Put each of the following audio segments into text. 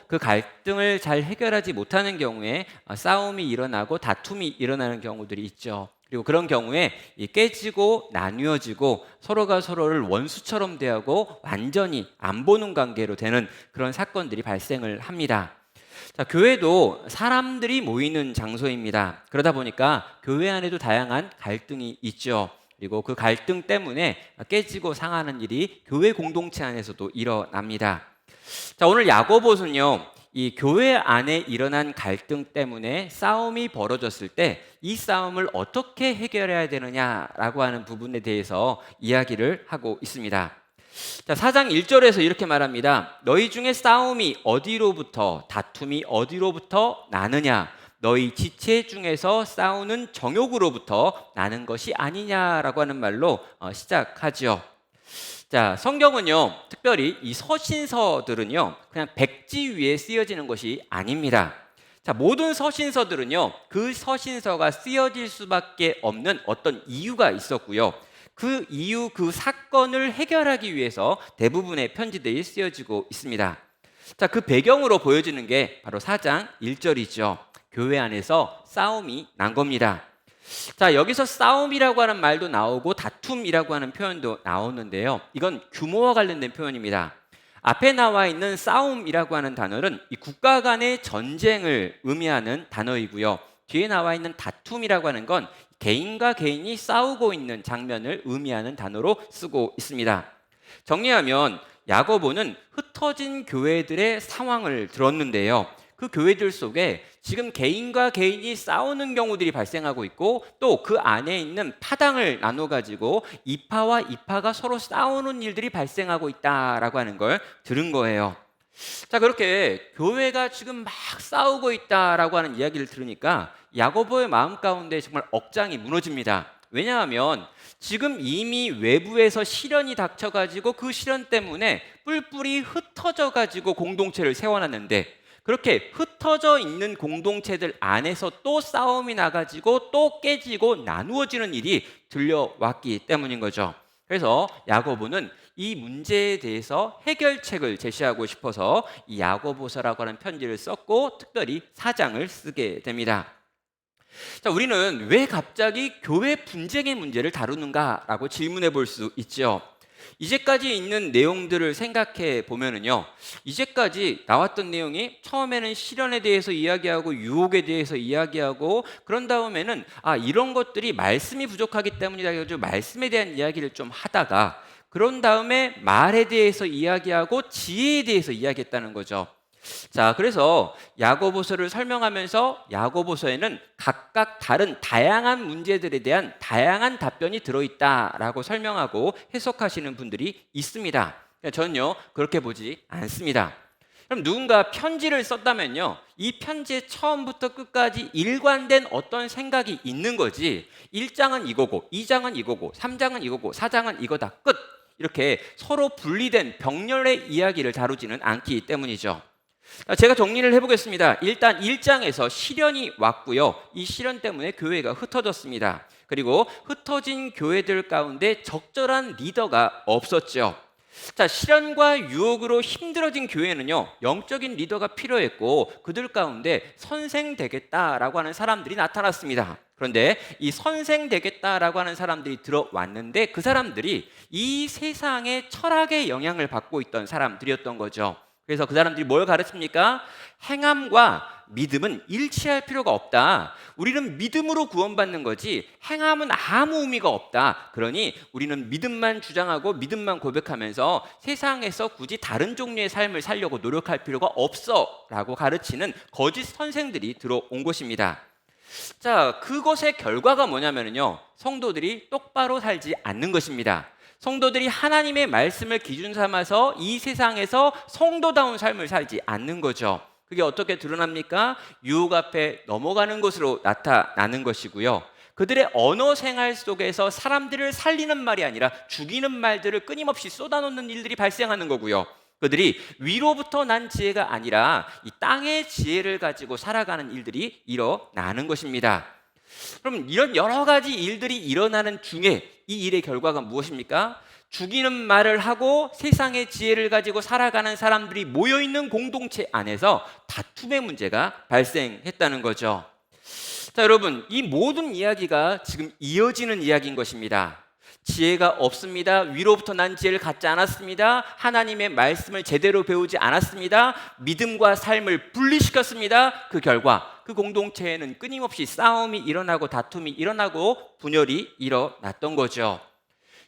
그 갈등을 잘 해결하지 못하는 경우에 싸움이 일어나고 다툼이 일어나는 경우들이 있죠. 그리고 그런 경우에 깨지고 나뉘어지고 서로가 서로를 원수처럼 대하고 완전히 안 보는 관계로 되는 그런 사건들이 발생을 합니다. 자, 교회도 사람들이 모이는 장소입니다. 그러다 보니까 교회 안에도 다양한 갈등이 있죠. 그리고 그 갈등 때문에 깨지고 상하는 일이 교회 공동체 안에서도 일어납니다. 자, 오늘 야고보서는요, 이 교회 안에 일어난 갈등 때문에 싸움이 벌어졌을 때 이 싸움을 어떻게 해결해야 되느냐라고 하는 부분에 대해서 이야기를 하고 있습니다. 자, 4장 1절에서 이렇게 말합니다. 너희 중에 싸움이 어디로부터, 다툼이 어디로부터 나느냐? 너희 지체 중에서 싸우는 정욕으로부터 나는 것이 아니냐라고 하는 말로 시작하죠. 자, 성경은요, 특별히 이 서신서들은요, 그냥 백지 위에 쓰여지는 것이 아닙니다. 자, 모든 서신서들은요, 그 서신서가 쓰여질 수밖에 없는 어떤 이유가 있었고요. 그 이유, 그 사건을 해결하기 위해서 대부분의 편지들이 쓰여지고 있습니다. 자, 그 배경으로 보여지는 게 바로 4장 1절이죠. 교회 안에서 싸움이 난 겁니다. 자, 여기서 싸움이라고 하는 말도 나오고 다툼이라고 하는 표현도 나오는데요. 이건 규모와 관련된 표현입니다. 앞에 나와 있는 싸움이라고 하는 단어는 이 국가 간의 전쟁을 의미하는 단어이고요. 뒤에 나와 있는 다툼이라고 하는 건 개인과 개인이 싸우고 있는 장면을 의미하는 단어로 쓰고 있습니다. 정리하면 야고보는 흩어진 교회들의 상황을 들었는데요. 그 교회들 속에 지금 개인과 개인이 싸우는 경우들이 발생하고 있고 또 그 안에 있는 파당을 나눠 가지고 이파와 이파가 서로 싸우는 일들이 발생하고 있다라고 하는 걸 들은 거예요. 자, 그렇게 교회가 지금 막 싸우고 있다라고 하는 이야기를 들으니까 야고보의 마음 가운데 정말 억장이 무너집니다. 왜냐하면 지금 이미 외부에서 시련이 닥쳐가지고 그 시련 때문에 뿔뿔이 흩어져가지고 공동체를 세워놨는데 그렇게 흩어져 있는 공동체들 안에서 또 싸움이 나가지고 또 깨지고 나누어지는 일이 들려왔기 때문인 거죠. 그래서 야고보는 이 문제에 대해서 해결책을 제시하고 싶어서 이 야고보서라고 하는 편지를 썼고 특별히 4장을 쓰게 됩니다. 자, 우리는 왜 갑자기 교회 분쟁의 문제를 다루는가라고 질문해 볼 수 있죠. 이제까지 있는 내용들을 생각해 보면은요, 이제까지 나왔던 내용이 처음에는 시련에 대해서 이야기하고 유혹에 대해서 이야기하고 그런 다음에는 이런 것들이 말씀이 부족하기 때문이다 해가지고 말씀에 대한 이야기를 좀 하다가 그런 다음에 말에 대해서 이야기하고 지혜에 대해서 이야기했다는 거죠. 자, 그래서 야고보서를 설명하면서 야고보서에는 각각 다른 다양한 문제들에 대한 다양한 답변이 들어있다라고 설명하고 해석하시는 분들이 있습니다. 저는요, 그렇게 보지 않습니다. 그럼 누군가 편지를 썼다면요, 이 편지에 처음부터 끝까지 일관된 어떤 생각이 있는 거지 1장은 이거고 2장은 이거고 3장은 이거고 4장은 이거다 끝 이렇게 서로 분리된 병렬의 이야기를 다루지는 않기 때문이죠. 제가 정리를 해보겠습니다. 일단 1장에서 시련이 왔고요. 이 시련 때문에 교회가 흩어졌습니다. 그리고 흩어진 교회들 가운데 적절한 리더가 없었죠. 자, 시련과 유혹으로 힘들어진 교회는요, 영적인 리더가 필요했고 그들 가운데 선생 되겠다라고 하는 사람들이 나타났습니다. 그런데 이 선생 되겠다라고 하는 사람들이 들어왔는데 그 사람들이 이 세상의 철학의 영향을 받고 있던 사람들이었던 거죠. 그래서 그 사람들이 뭘 가르칩니까? 행함과 믿음은 일치할 필요가 없다. 우리는 믿음으로 구원받는 거지 행함은 아무 의미가 없다. 그러니 우리는 믿음만 주장하고 믿음만 고백하면서 세상에서 굳이 다른 종류의 삶을 살려고 노력할 필요가 없어 라고 가르치는 거짓 선생들이 들어온 것입니다. 자, 그것의 결과가 뭐냐면요, 성도들이 똑바로 살지 않는 것입니다. 성도들이 하나님의 말씀을 기준 삼아서 이 세상에서 성도다운 삶을 살지 않는 거죠. 그게 어떻게 드러납니까? 유혹 앞에 넘어가는 것으로 나타나는 것이고요. 그들의 언어 생활 속에서 사람들을 살리는 말이 아니라 죽이는 말들을 끊임없이 쏟아놓는 일들이 발생하는 거고요. 그들이 위로부터 난 지혜가 아니라 이 땅의 지혜를 가지고 살아가는 일들이 일어나는 것입니다. 그럼 이런 여러 가지 일들이 일어나는 중에 이 일의 결과가 무엇입니까? 죽이는 말을 하고 세상의 지혜를 가지고 살아가는 사람들이 모여있는 공동체 안에서 다툼의 문제가 발생했다는 거죠. 자, 여러분, 이 모든 이야기가 지금 이어지는 이야기인 것입니다. 지혜가 없습니다. 위로부터 난 지혜를 갖지 않았습니다. 하나님의 말씀을 제대로 배우지 않았습니다. 믿음과 삶을 분리시켰습니다. 그 결과 그 공동체에는 끊임없이 싸움이 일어나고 다툼이 일어나고 분열이 일어났던 거죠.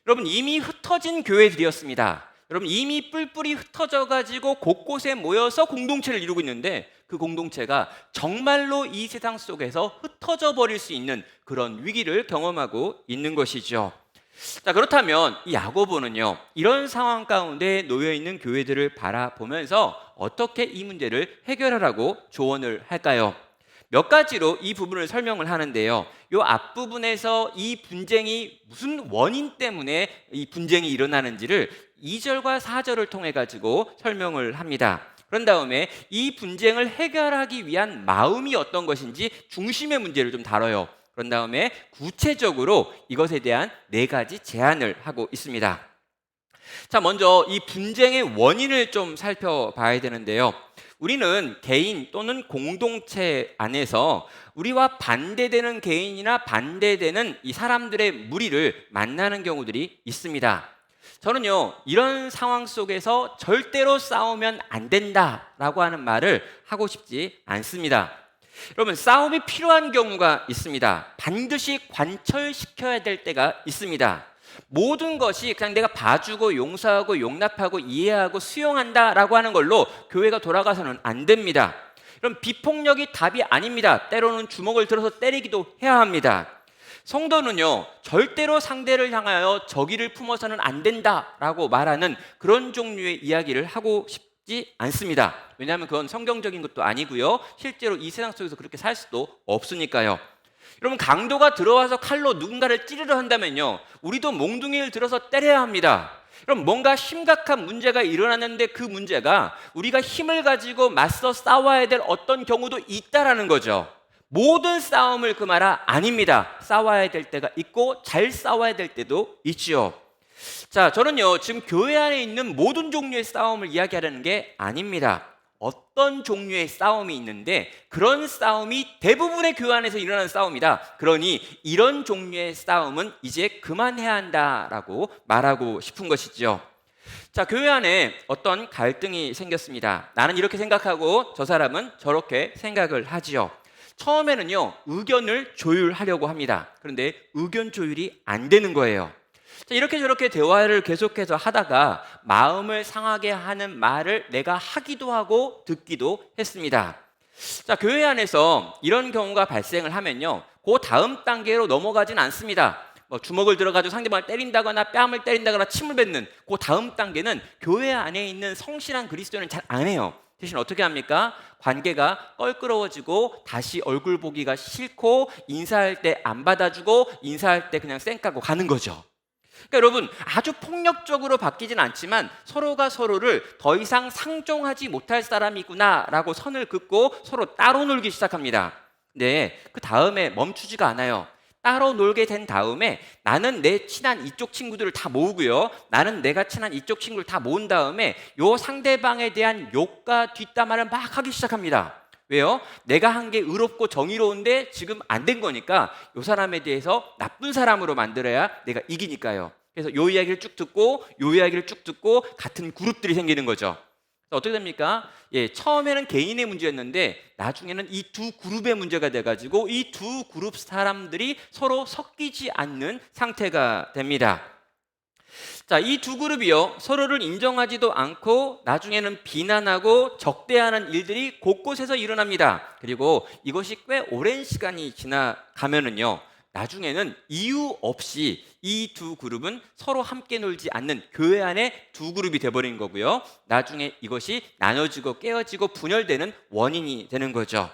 여러분, 이미 흩어진 교회들이었습니다. 여러분, 이미 뿔뿔이 흩어져 가지고 곳곳에 모여서 공동체를 이루고 있는데 그 공동체가 정말로 이 세상 속에서 흩어져 버릴 수 있는 그런 위기를 경험하고 있는 것이죠. 자, 그렇다면 이 야고보는요, 이런 상황 가운데 놓여 있는 교회들을 바라보면서 어떻게 이 문제를 해결하라고 조언을 할까요? 몇 가지로 이 부분을 설명을 하는데요. 이 앞부분에서 이 분쟁이 무슨 원인 때문에 이 분쟁이 일어나는지를 2절과 4절을 통해 가지고 설명을 합니다. 그런 다음에 이 분쟁을 해결하기 위한 마음이 어떤 것인지 중심의 문제를 좀 다뤄요. 그런 다음에 구체적으로 이것에 대한 4가지 제안을 하고 있습니다. 자, 먼저 이 분쟁의 원인을 좀 살펴봐야 되는데요. 우리는 개인 또는 공동체 안에서 우리와 반대되는 개인이나 반대되는 이 사람들의 무리를 만나는 경우들이 있습니다. 저는요, 이런 상황 속에서 절대로 싸우면 안 된다라고 하는 말을 하고 싶지 않습니다. 여러분, 싸움이 필요한 경우가 있습니다. 반드시 관철시켜야 될 때가 있습니다. 모든 것이 그냥 내가 봐주고 용서하고 용납하고 이해하고 수용한다라고 하는 걸로 교회가 돌아가서는 안 됩니다. 그럼 비폭력이 답이 아닙니다. 때로는 주먹을 들어서 때리기도 해야 합니다. 성도는요, 절대로 상대를 향하여 적의를 품어서는 안 된다라고 말하는 그런 종류의 이야기를 하고 싶지 않습니다. 왜냐하면 그건 성경적인 것도 아니고요, 실제로 이 세상 속에서 그렇게 살 수도 없으니까요. 여러분, 강도가 들어와서 칼로 누군가를 찌르려 한다면요, 우리도 몽둥이를 들어서 때려야 합니다. 그럼 뭔가 심각한 문제가 일어났는데 그 문제가 우리가 힘을 가지고 맞서 싸워야 될 어떤 경우도 있다라는 거죠. 모든 싸움을 금하라 아닙니다. 싸워야 될 때가 있고 잘 싸워야 될 때도 있지요. 자, 저는요, 지금 교회 안에 있는 모든 종류의 싸움을 이야기하려는 게 아닙니다. 어떤 종류의 싸움이 있는데 그런 싸움이 대부분의 교회 안에서 일어나는 싸움이다. 그러니 이런 종류의 싸움은 이제 그만해야 한다라고 말하고 싶은 것이죠. 자, 교회 안에 어떤 갈등이 생겼습니다. 나는 이렇게 생각하고 저 사람은 저렇게 생각을 하지요. 처음에는요, 의견을 조율하려고 합니다. 그런데 의견 조율이 안 되는 거예요. 자, 이렇게 저렇게 대화를 계속해서 하다가 마음을 상하게 하는 말을 내가 하기도 하고 듣기도 했습니다. 자, 교회 안에서 이런 경우가 발생을 하면요, 그 다음 단계로 넘어가진 않습니다. 뭐 주먹을 들어가지고 상대방을 때린다거나 뺨을 때린다거나 침을 뱉는 그 다음 단계는 교회 안에 있는 성실한 그리스도인은 잘 안 해요. 대신 어떻게 합니까? 관계가 껄끄러워지고 다시 얼굴 보기가 싫고 인사할 때 안 받아주고 인사할 때 그냥 쌩까고 가는 거죠. 그러니까 여러분, 아주 폭력적으로 바뀌진 않지만 서로가 서로를 더 이상 상종하지 못할 사람이구나라고 선을 긋고 서로 따로 놀기 시작합니다. 네, 그 다음에 멈추지가 않아요. 따로 놀게 된 다음에 나는 내 친한 이쪽 친구들을 다 모으고요, 나는 내가 친한 이쪽 친구를 다 모은 다음에 요 상대방에 대한 욕과 뒷담화를 막 하기 시작합니다. 왜요? 내가 한 게 의롭고 정의로운데 지금 안 된 거니까 요 사람에 대해서 나쁜 사람으로 만들어야 내가 이기니까요. 그래서 요 이야기를 쭉 듣고 요 이야기를 쭉 듣고 같은 그룹들이 생기는 거죠. 어떻게 됩니까? 예, 처음에는 개인의 문제였는데 나중에는 이 두 그룹의 문제가 돼가지고 이 두 그룹 사람들이 서로 섞이지 않는 상태가 됩니다. 자, 이 두 그룹이요, 서로를 인정하지도 않고 나중에는 비난하고 적대하는 일들이 곳곳에서 일어납니다. 그리고 이것이 꽤 오랜 시간이 지나가면은요, 나중에는 이유 없이 이 두 그룹은 서로 함께 놀지 않는 교회 안에 두 그룹이 돼버린 거고요, 나중에 이것이 나눠지고 깨어지고 분열되는 원인이 되는 거죠.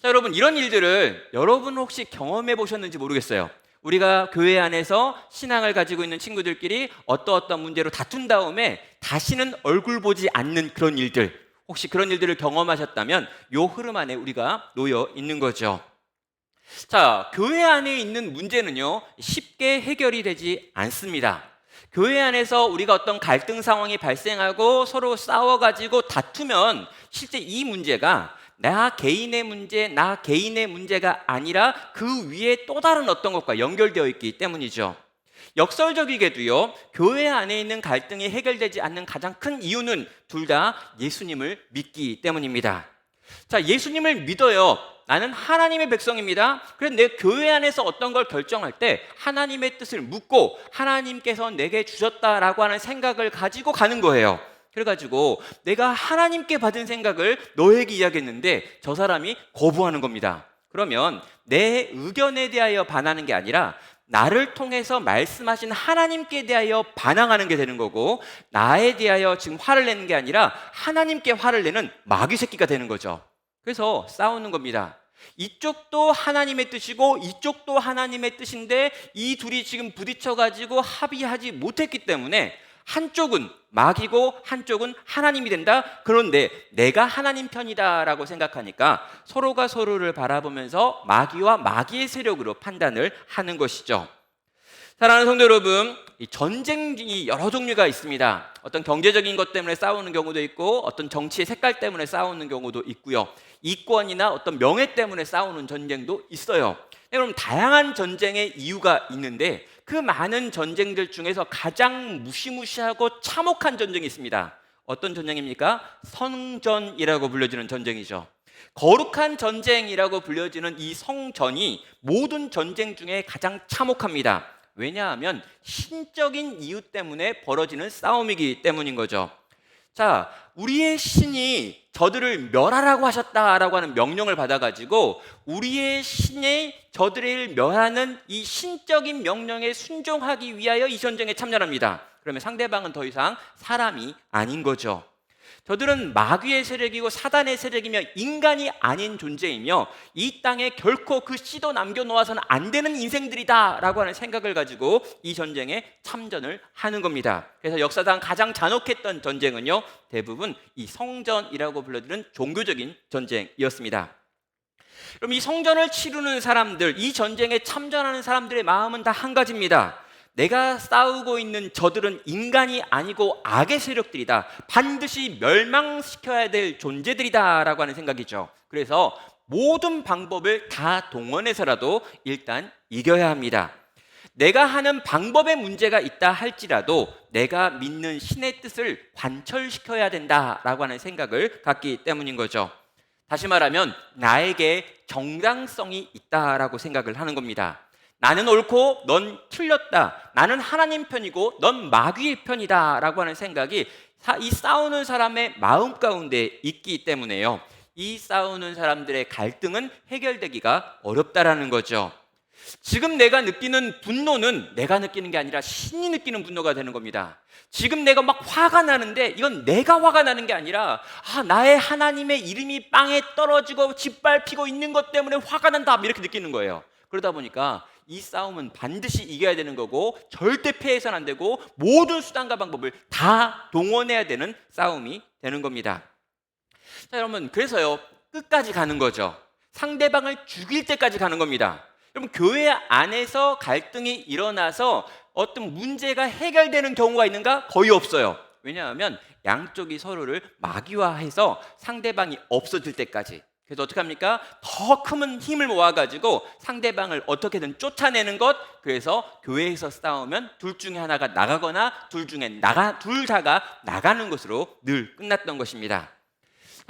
자, 여러분, 이런 일들을 여러분 혹시 경험해 보셨는지 모르겠어요. 우리가 교회 안에서 신앙을 가지고 있는 친구들끼리 어떤 문제로 다툰 다음에 다시는 얼굴 보지 않는 그런 일들, 혹시 그런 일들을 경험하셨다면 요 흐름 안에 우리가 놓여 있는 거죠. 자, 교회 안에 있는 문제는요, 쉽게 해결이 되지 않습니다. 교회 안에서 우리가 어떤 갈등 상황이 발생하고 서로 싸워가지고 다투면 실제 이 문제가 나 개인의 문제가 아니라 그 위에 또 다른 어떤 것과 연결되어 있기 때문이죠. 역설적이게도요, 교회 안에 있는 갈등이 해결되지 않는 가장 큰 이유는 둘 다 예수님을 믿기 때문입니다. 자, 예수님을 믿어요. 나는 하나님의 백성입니다. 그래서 내 교회 안에서 어떤 걸 결정할 때 하나님의 뜻을 묻고 하나님께서 내게 주셨다라고 하는 생각을 가지고 가는 거예요. 그래가지고 내가 하나님께 받은 생각을 너에게 이야기했는데 저 사람이 거부하는 겁니다. 그러면 내 의견에 대하여 반하는 게 아니라 나를 통해서 말씀하신 하나님께 대하여 반항하는 게 되는 거고, 나에 대하여 지금 화를 내는 게 아니라 하나님께 화를 내는 마귀 새끼가 되는 거죠. 그래서 싸우는 겁니다. 이쪽도 하나님의 뜻이고 이쪽도 하나님의 뜻인데 이 둘이 지금 부딪혀가지고 합의하지 못했기 때문에 한쪽은 마귀고 한쪽은 하나님이 된다. 그런데 내가 하나님 편이다라고 생각하니까 서로가 서로를 바라보면서 마귀와 마귀의 세력으로 판단을 하는 것이죠. 사랑하는 성도 여러분, 이 전쟁이 여러 종류가 있습니다. 어떤 경제적인 것 때문에 싸우는 경우도 있고 어떤 정치의 색깔 때문에 싸우는 경우도 있고요. 이권이나 어떤 명예 때문에 싸우는 전쟁도 있어요. 여러분, 다양한 전쟁의 이유가 있는데 그 많은 전쟁들 중에서 가장 무시무시하고 참혹한 전쟁이 있습니다. 어떤 전쟁입니까? 성전이라고 불려지는 전쟁이죠. 거룩한 전쟁이라고 불려지는 이 성전이 모든 전쟁 중에 가장 참혹합니다. 왜냐하면 신적인 이유 때문에 벌어지는 싸움이기 때문인 거죠. 자, 우리의 신이 저들을 멸하라고 하셨다라고 하는 명령을 받아가지고 우리의 신이 저들을 멸하는 이 신적인 명령에 순종하기 위하여 이 전쟁에 참전합니다. 그러면 상대방은 더 이상 사람이 아닌 거죠. 저들은 마귀의 세력이고 사단의 세력이며 인간이 아닌 존재이며 이 땅에 결코 그 씨도 남겨놓아서는 안 되는 인생들이다라고 하는 생각을 가지고 이 전쟁에 참전을 하는 겁니다. 그래서 역사상 가장 잔혹했던 전쟁은요, 대부분 이 성전이라고 불러지는 종교적인 전쟁이었습니다. 그럼 이 성전을 치르는 사람들, 이 전쟁에 참전하는 사람들의 마음은 다 한 가지입니다. 내가 싸우고 있는 저들은 인간이 아니고 악의 세력들이다. 반드시 멸망시켜야 될 존재들이다 라고 하는 생각이죠. 그래서 모든 방법을 다 동원해서라도 일단 이겨야 합니다. 내가 하는 방법에 문제가 있다 할지라도 내가 믿는 신의 뜻을 관철시켜야 된다라고 하는 생각을 갖기 때문인 거죠. 다시 말하면 나에게 정당성이 있다라고 생각을 하는 겁니다. 나는 옳고 넌 틀렸다. 나는 하나님 편이고 넌 마귀의 편이다 라고 하는 생각이 이 싸우는 사람의 마음 가운데 있기 때문에요. 이 싸우는 사람들의 갈등은 해결되기가 어렵다라는 거죠. 지금 내가 느끼는 분노는 내가 느끼는 게 아니라 신이 느끼는 분노가 되는 겁니다. 지금 내가 막 화가 나는데 이건 내가 화가 나는 게 아니라 나의 하나님의 이름이 땅에 떨어지고 짓밟히고 있는 것 때문에 화가 난다 이렇게 느끼는 거예요. 그러다 보니까 이 싸움은 반드시 이겨야 되는 거고 절대 패해서는 안 되고 모든 수단과 방법을 다 동원해야 되는 싸움이 되는 겁니다. 자, 여러분, 그래서요 끝까지 가는 거죠. 상대방을 죽일 때까지 가는 겁니다. 여러분, 교회 안에서 갈등이 일어나서 어떤 문제가 해결되는 경우가 있는가? 거의 없어요. 왜냐하면 양쪽이 서로를 마귀화해서 상대방이 없어질 때까지. 그래서 어떻게 합니까? 더 큰 힘을 모아가지고 상대방을 어떻게든 쫓아내는 것. 그래서 교회에서 싸우면 둘 중에 하나가 나가거나 둘 다가 나가는 것으로 늘 끝났던 것입니다.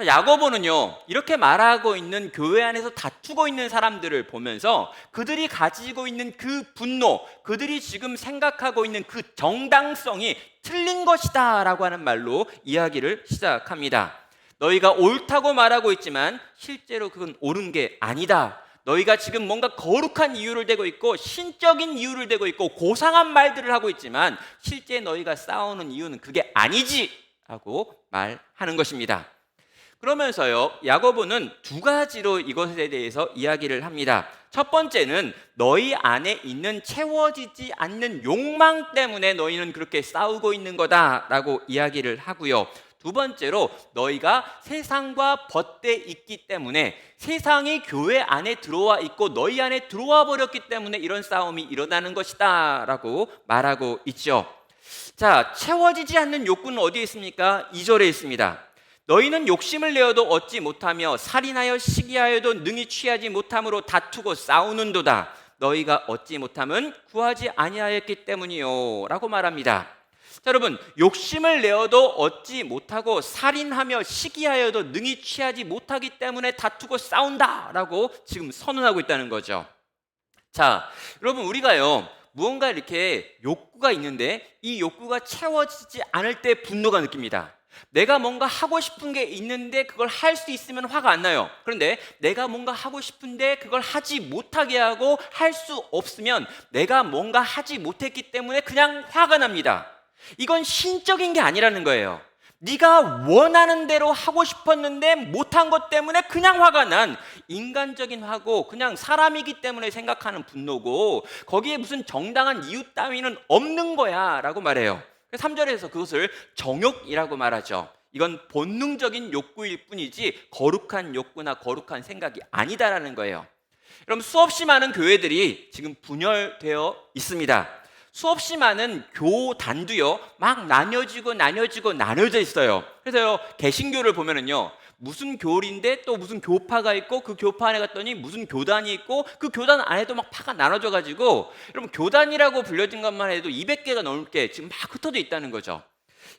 야고보는요 이렇게 말하고 있는 교회 안에서 다투고 있는 사람들을 보면서 그들이 가지고 있는 그 분노, 그들이 지금 생각하고 있는 그 정당성이 틀린 것이다 라고 하는 말로 이야기를 시작합니다. 너희가 옳다고 말하고 있지만 실제로 그건 옳은 게 아니다. 너희가 지금 뭔가 거룩한 이유를 대고 있고 신적인 이유를 대고 있고 고상한 말들을 하고 있지만 실제 너희가 싸우는 이유는 그게 아니지 하고 말하는 것입니다. 그러면서요 야고보는 두 가지로 이것에 대해서 이야기를 합니다. 첫 번째는 너희 안에 있는 채워지지 않는 욕망 때문에 너희는 그렇게 싸우고 있는 거다라고 이야기를 하고요. 두 번째로 너희가 세상과 벗대 있기 때문에 세상이 교회 안에 들어와 있고 너희 안에 들어와 버렸기 때문에 이런 싸움이 일어나는 것이다 라고 말하고 있죠. 자, 채워지지 않는 욕구는 어디에 있습니까? 2절에 있습니다. 너희는 욕심을 내어도 얻지 못하며 살인하여 시기하여도 능히 취하지 못함으로 다투고 싸우는도다. 너희가 얻지 못함은 구하지 아니하였기 때문이요 라고 말합니다. 자, 여러분, 욕심을 내어도 얻지 못하고 살인하며 시기하여도 능히 취하지 못하기 때문에 다투고 싸운다라고 지금 선언하고 있다는 거죠. 자, 여러분, 우리가요 무언가 이렇게 욕구가 있는데 이 욕구가 채워지지 않을 때 분노가 느낍니다. 내가 뭔가 하고 싶은 게 있는데 그걸 할 수 있으면 화가 안 나요. 그런데 내가 뭔가 하고 싶은데 그걸 하지 못하게 하고 할 수 없으면 내가 뭔가 하지 못했기 때문에 그냥 화가 납니다. 이건 신적인 게 아니라는 거예요. 네가 원하는 대로 하고 싶었는데 못한 것 때문에 그냥 화가 난 인간적인 화고 그냥 사람이기 때문에 생각하는 분노고 거기에 무슨 정당한 이유 따위는 없는 거야 라고 말해요. 3절에서 그것을 정욕이라고 말하죠. 이건 본능적인 욕구일 뿐이지 거룩한 욕구나 거룩한 생각이 아니다라는 거예요. 여러분, 수없이 많은 교회들이 지금 분열되어 있습니다. 수없이 많은 교단도요 막 나뉘어져 있어요. 그래서요 개신교를 보면은요 무슨 교리인데 또 무슨 교파가 있고 그 교파 안에 갔더니 무슨 교단이 있고 그 교단 안에도 막 파가 나눠져 가지고 여러분 교단이라고 불려진 것만 해도 200개가 넘게 지금 막 흩어져 있다는 거죠.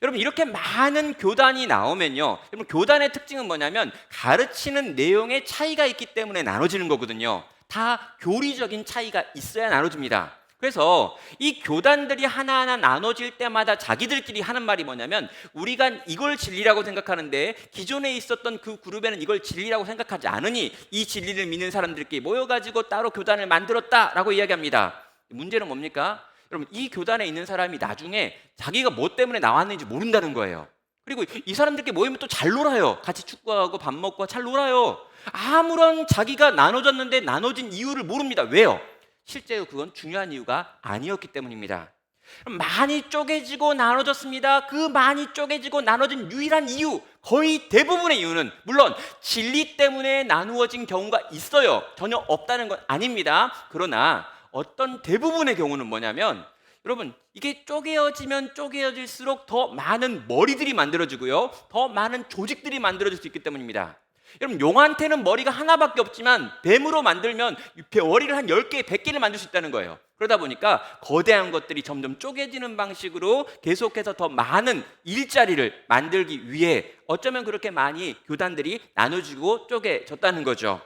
여러분, 이렇게 많은 교단이 나오면요 여러분 교단의 특징은 뭐냐면 가르치는 내용의 차이가 있기 때문에 나눠지는 거거든요. 다 교리적인 차이가 있어야 나눠집니다. 그래서 이 교단들이 하나하나 나눠질 때마다 자기들끼리 하는 말이 뭐냐면 우리가 이걸 진리라고 생각하는데 기존에 있었던 그 그룹에는 이걸 진리라고 생각하지 않으니 이 진리를 믿는 사람들끼리 모여가지고 따로 교단을 만들었다라고 이야기합니다. 문제는 뭡니까? 여러분, 이 교단에 있는 사람이 나중에 자기가 뭐 때문에 나왔는지 모른다는 거예요. 그리고 이 사람들끼리 모이면 또 잘 놀아요. 같이 축구하고 밥 먹고 잘 놀아요. 아무런 자기가 나눠졌는데 나눠진 이유를 모릅니다. 왜요? 실제로 그건 중요한 이유가 아니었기 때문입니다. 많이 쪼개지고 나눠졌습니다. 그 많이 쪼개지고 나눠진 유일한 이유, 거의 대부분의 이유는 물론 진리 때문에 나누어진 경우가 있어요. 전혀 없다는 건 아닙니다. 그러나 어떤 대부분의 경우는 뭐냐면 여러분, 이게 쪼개어지면 쪼개어질수록 더 많은 머리들이 만들어지고요 더 많은 조직들이 만들어질 수 있기 때문입니다. 여러분, 용한테는 머리가 하나밖에 없지만 뱀으로 만들면 머리를 한 10개, 100개를 만들 수 있다는 거예요. 그러다 보니까 거대한 것들이 점점 쪼개지는 방식으로 계속해서 더 많은 일자리를 만들기 위해 어쩌면 그렇게 많이 교단들이 나눠지고 쪼개졌다는 거죠.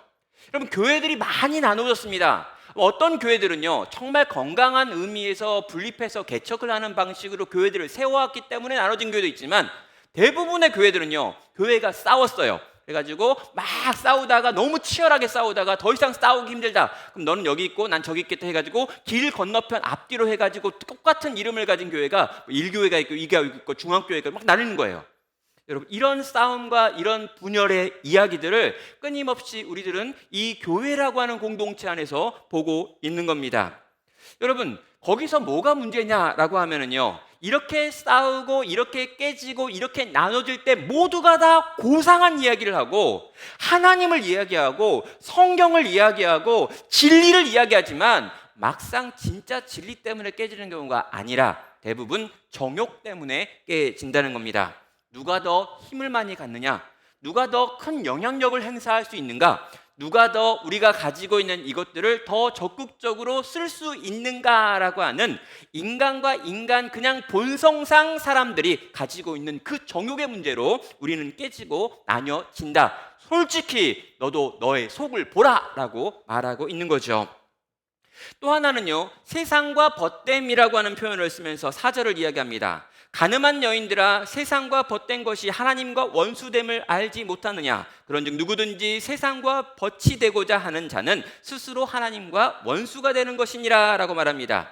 여러분, 교회들이 많이 나눠졌습니다. 어떤 교회들은요 정말 건강한 의미에서 분립해서 개척을 하는 방식으로 교회들을 세워왔기 때문에 나눠진 교회도 있지만 대부분의 교회들은요 교회가 싸웠어요. 그래가지고 막 싸우다가 너무 치열하게 싸우다가 더 이상 싸우기 힘들다. 그럼 너는 여기 있고 난 저기 있겠다 해가지고 길 건너편 앞뒤로 해가지고 똑같은 이름을 가진 교회가 1교회가 있고 2교회가 있고 중앙교회가 막 나뉘는 거예요. 여러분, 이런 싸움과 이런 분열의 이야기들을 끊임없이 우리들은 이 교회라고 하는 공동체 안에서 보고 있는 겁니다. 여러분, 거기서 뭐가 문제냐라고 하면은요 이렇게 싸우고 이렇게 깨지고 이렇게 나눠질 때 모두가 다 고상한 이야기를 하고 하나님을 이야기하고 성경을 이야기하고 진리를 이야기하지만 막상 진짜 진리 때문에 깨지는 경우가 아니라 대부분 정욕 때문에 깨진다는 겁니다. 누가 더 힘을 많이 갖느냐? 누가 더 큰 영향력을 행사할 수 있는가? 누가 더 우리가 가지고 있는 이것들을 더 적극적으로 쓸 수 있는가라고 하는 인간과 인간 그냥 본성상 사람들이 가지고 있는 그 정욕의 문제로 우리는 깨지고 나뉘어진다. 솔직히 너도 너의 속을 보라라고 말하고 있는 거죠. 또 하나는요 세상과 벗됨이라고 하는 표현을 쓰면서 4절을 이야기합니다. 가늠한 여인들아, 세상과 벗된 것이 하나님과 원수됨을 알지 못하느냐? 그런즉 누구든지 세상과 벗이 되고자 하는 자는 스스로 하나님과 원수가 되는 것이니라 라고 말합니다.